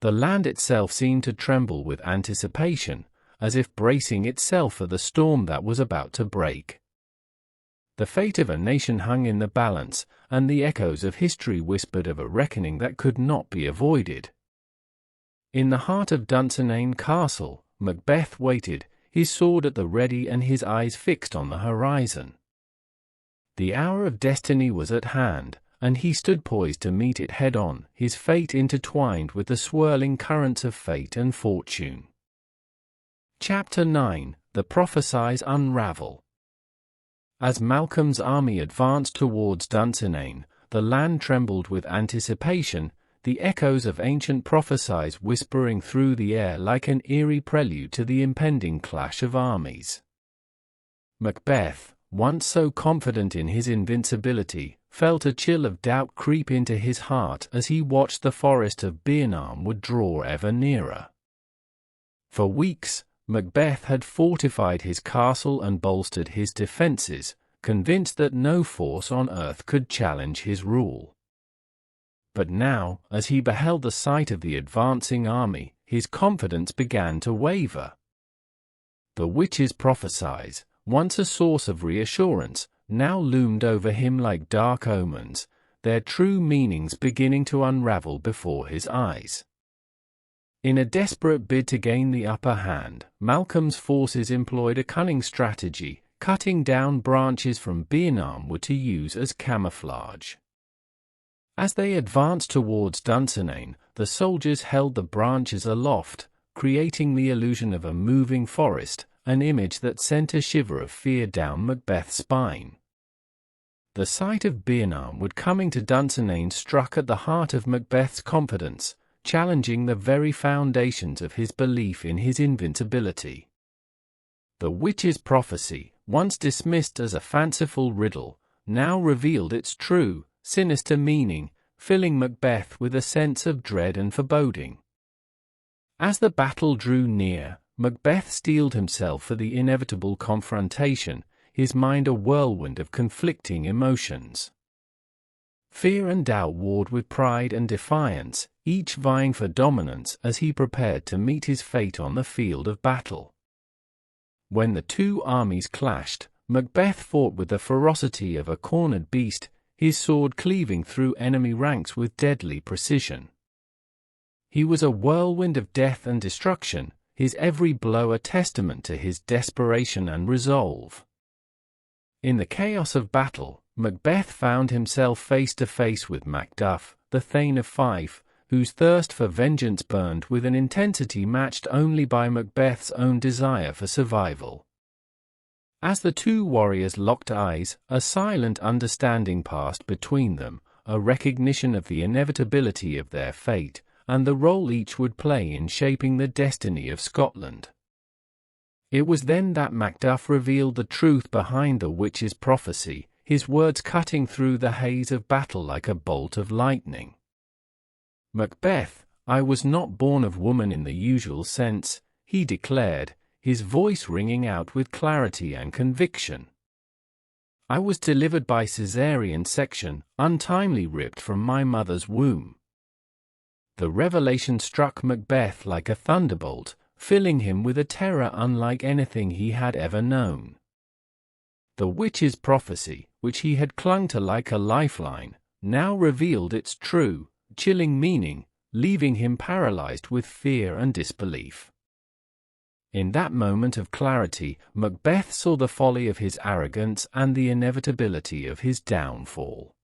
The land itself seemed to tremble with anticipation, as if bracing itself for the storm that was about to break. The fate of a nation hung in the balance, and the echoes of history whispered of a reckoning that could not be avoided. In the heart of Duncan Castle, Macbeth waited, his sword at the ready and his eyes fixed on the horizon. The hour of destiny was at hand, and he stood poised to meet it head-on, his fate intertwined with the swirling currents of fate and fortune. Chapter 9: The Prophesize Unravel. As Malcolm's army advanced towards Dunsinane, the land trembled with anticipation, the echoes of ancient prophesize whispering through the air like an eerie prelude to the impending clash of armies. Macbeth, once so confident in his invincibility, felt a chill of doubt creep into his heart as he watched the forest of Bearnarm draw ever nearer. For weeks, Macbeth had fortified his castle and bolstered his defenses, convinced that no force on earth could challenge his rule. But now, as he beheld the sight of the advancing army, his confidence began to waver. The witches' prophesize, once a source of reassurance, now loomed over him like dark omens, their true meanings beginning to unravel before his eyes. In a desperate bid to gain the upper hand, Malcolm's forces employed a cunning strategy, cutting down branches from Bearnarm to use as camouflage. As they advanced towards Dunsinane, the soldiers held the branches aloft, creating the illusion of a moving forest, an image that sent a shiver of fear down Macbeth's spine. The sight of Bearnarm coming to Dunsinane struck at the heart of Macbeth's confidence, challenging the very foundations of his belief in his invincibility. The witch's prophecy, once dismissed as a fanciful riddle, now revealed its true, sinister meaning, filling Macbeth with a sense of dread and foreboding. As the battle drew near, Macbeth steeled himself for the inevitable confrontation, his mind a whirlwind of conflicting emotions. Fear and doubt warred with pride and defiance, each vying for dominance as he prepared to meet his fate on the field of battle. When the two armies clashed, Macbeth fought with the ferocity of a cornered beast, his sword cleaving through enemy ranks with deadly precision. He was a whirlwind of death and destruction, his every blow a testament to his desperation and resolve. In the chaos of battle, Macbeth found himself face to face with Macduff, the Thane of Fife, whose thirst for vengeance burned with an intensity matched only by Macbeth's own desire for survival. As the two warriors locked eyes, a silent understanding passed between them, a recognition of the inevitability of their fate, and the role each would play in shaping the destiny of Scotland. It was then that Macduff revealed the truth behind the witch's prophecy, his words cutting through the haze of battle like a bolt of lightning. "Macbeth, I was not born of woman in the usual sense," he declared, his voice ringing out with clarity and conviction. "I was delivered by caesarean section, untimely ripped from my mother's womb." The revelation struck Macbeth like a thunderbolt, filling him with a terror unlike anything he had ever known. The witch's prophecy, which he had clung to like a lifeline, now revealed its true, chilling meaning, leaving him paralyzed with fear and disbelief. In that moment of clarity, Macbeth saw the folly of his arrogance and the inevitability of his downfall.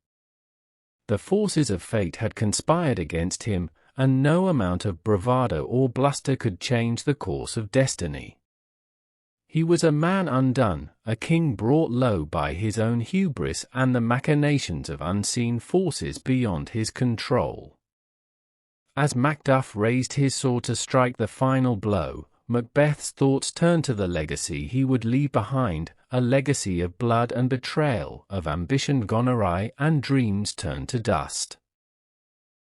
The forces of fate had conspired against him, and no amount of bravado or bluster could change the course of destiny. He was a man undone, a king brought low by his own hubris and the machinations of unseen forces beyond his control. As Macduff raised his sword to strike the final blow, Macbeth's thoughts turned to the legacy he would leave behind, a legacy of blood and betrayal, of ambition gone awry and dreams turned to dust.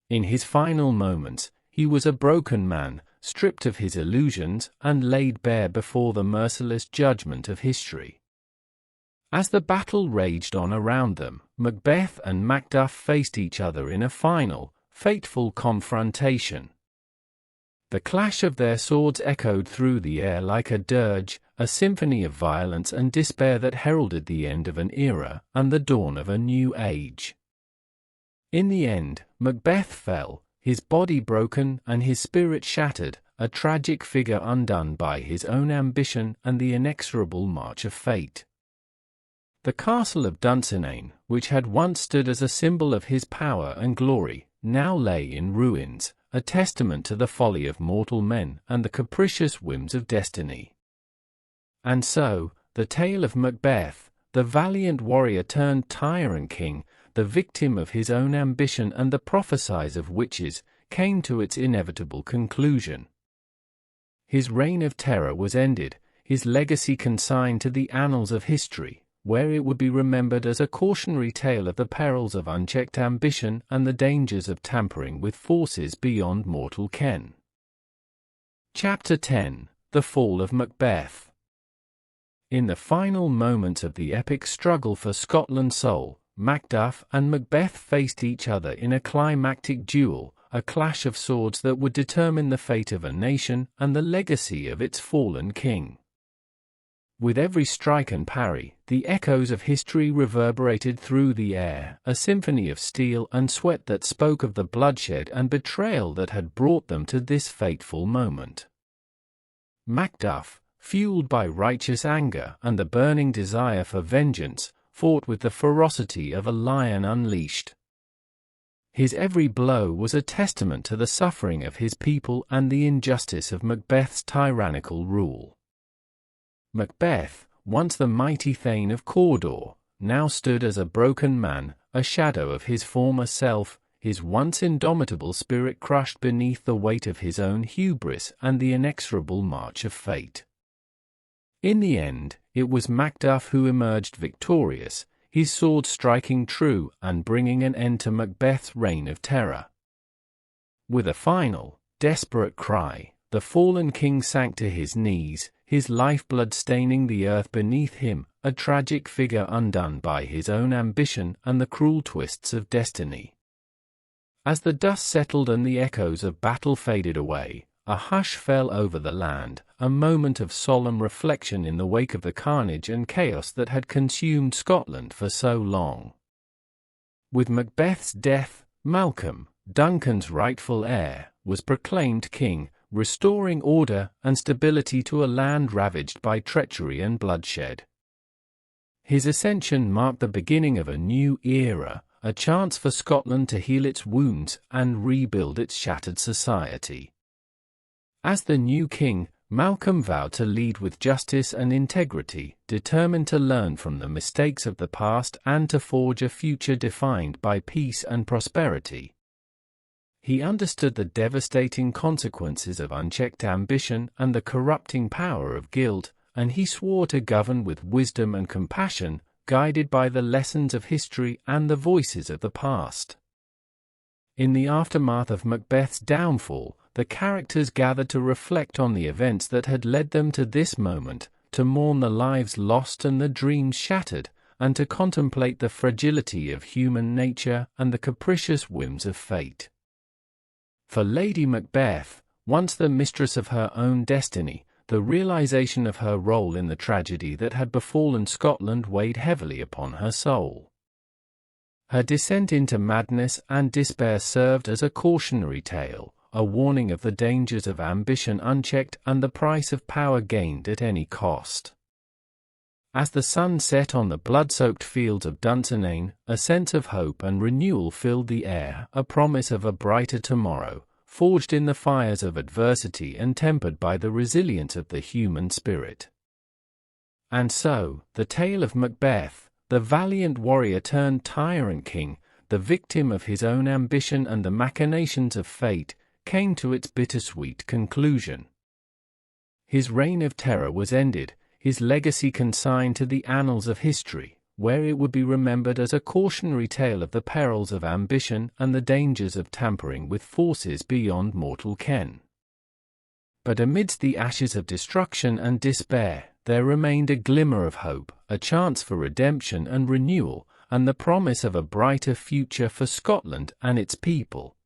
In his final moments, he was a broken man, stripped of his illusions and laid bare before the merciless judgment of history. As the battle raged on around them, Macbeth and Macduff faced each other in a final, fateful confrontation. The clash of their swords echoed through the air like a dirge, a symphony of violence and despair that heralded the end of an era and the dawn of a new age. In the end, Macbeth fell, his body broken and his spirit shattered, a tragic figure undone by his own ambition and the inexorable march of fate. The castle of Dunsinane, which had once stood as a symbol of his power and glory, now lay in ruins, a testament to the folly of mortal men and the capricious whims of destiny. And so, the tale of Macbeth, the valiant warrior turned tyrant king, the victim of his own ambition and the prophesize of witches, came to its inevitable conclusion. His reign of terror was ended, his legacy consigned to the annals of history, where it would be remembered as a cautionary tale of the perils of unchecked ambition and the dangers of tampering with forces beyond mortal ken. Chapter 10: The Fall of Macbeth. In the final moments of the epic struggle for Scotland's soul, Macduff and Macbeth faced each other in a climactic duel, a clash of swords that would determine the fate of a nation and the legacy of its fallen king. With every strike and parry, the echoes of history reverberated through the air, a symphony of steel and sweat that spoke of the bloodshed and betrayal that had brought them to this fateful moment. Macduff, fueled by righteous anger and the burning desire for vengeance, fought with the ferocity of a lion unleashed. His every blow was a testament to the suffering of his people and the injustice of Macbeth's tyrannical rule. Macbeth, once the mighty Thane of Cawdor, now stood as a broken man, a shadow of his former self, his once indomitable spirit crushed beneath the weight of his own hubris and the inexorable march of fate. In the end, it was Macduff who emerged victorious, his sword striking true and bringing an end to Macbeth's reign of terror. With a final, desperate cry, the fallen king sank to his knees, his lifeblood staining the earth beneath him, a tragic figure undone by his own ambition and the cruel twists of destiny. As the dust settled and the echoes of battle faded away, a hush fell over the land, a moment of solemn reflection in the wake of the carnage and chaos that had consumed Scotland for so long. With Macbeth's death, Malcolm, Duncan's rightful heir, was proclaimed king, restoring order and stability to a land ravaged by treachery and bloodshed. His ascension marked the beginning of a new era, a chance for Scotland to heal its wounds and rebuild its shattered society. As the new king, Malcolm vowed to lead with justice and integrity, determined to learn from the mistakes of the past and to forge a future defined by peace and prosperity. He understood the devastating consequences of unchecked ambition and the corrupting power of guilt, and he swore to govern with wisdom and compassion, guided by the lessons of history and the voices of the past. In the aftermath of Macbeth's downfall, the characters gathered to reflect on the events that had led them to this moment, to mourn the lives lost and the dreams shattered, and to contemplate the fragility of human nature and the capricious whims of fate. For Lady Macbeth, once the mistress of her own destiny, the realization of her role in the tragedy that had befallen Scotland weighed heavily upon her soul. Her descent into madness and despair served as a cautionary tale, a warning of the dangers of ambition unchecked and the price of power gained at any cost. As the sun set on the blood-soaked fields of Duncan, a sense of hope and renewal filled the air, a promise of a brighter tomorrow, forged in the fires of adversity and tempered by the resilience of the human spirit. And so, the tale of Macbeth, the valiant warrior turned tyrant king, the victim of his own ambition and the machinations of fate, came to its bittersweet conclusion. His reign of terror was ended, his legacy consigned to the annals of history, where it would be remembered as a cautionary tale of the perils of ambition and the dangers of tampering with forces beyond mortal ken. But amidst the ashes of destruction and despair, there remained a glimmer of hope, a chance for redemption and renewal, and the promise of a brighter future for Scotland and its people.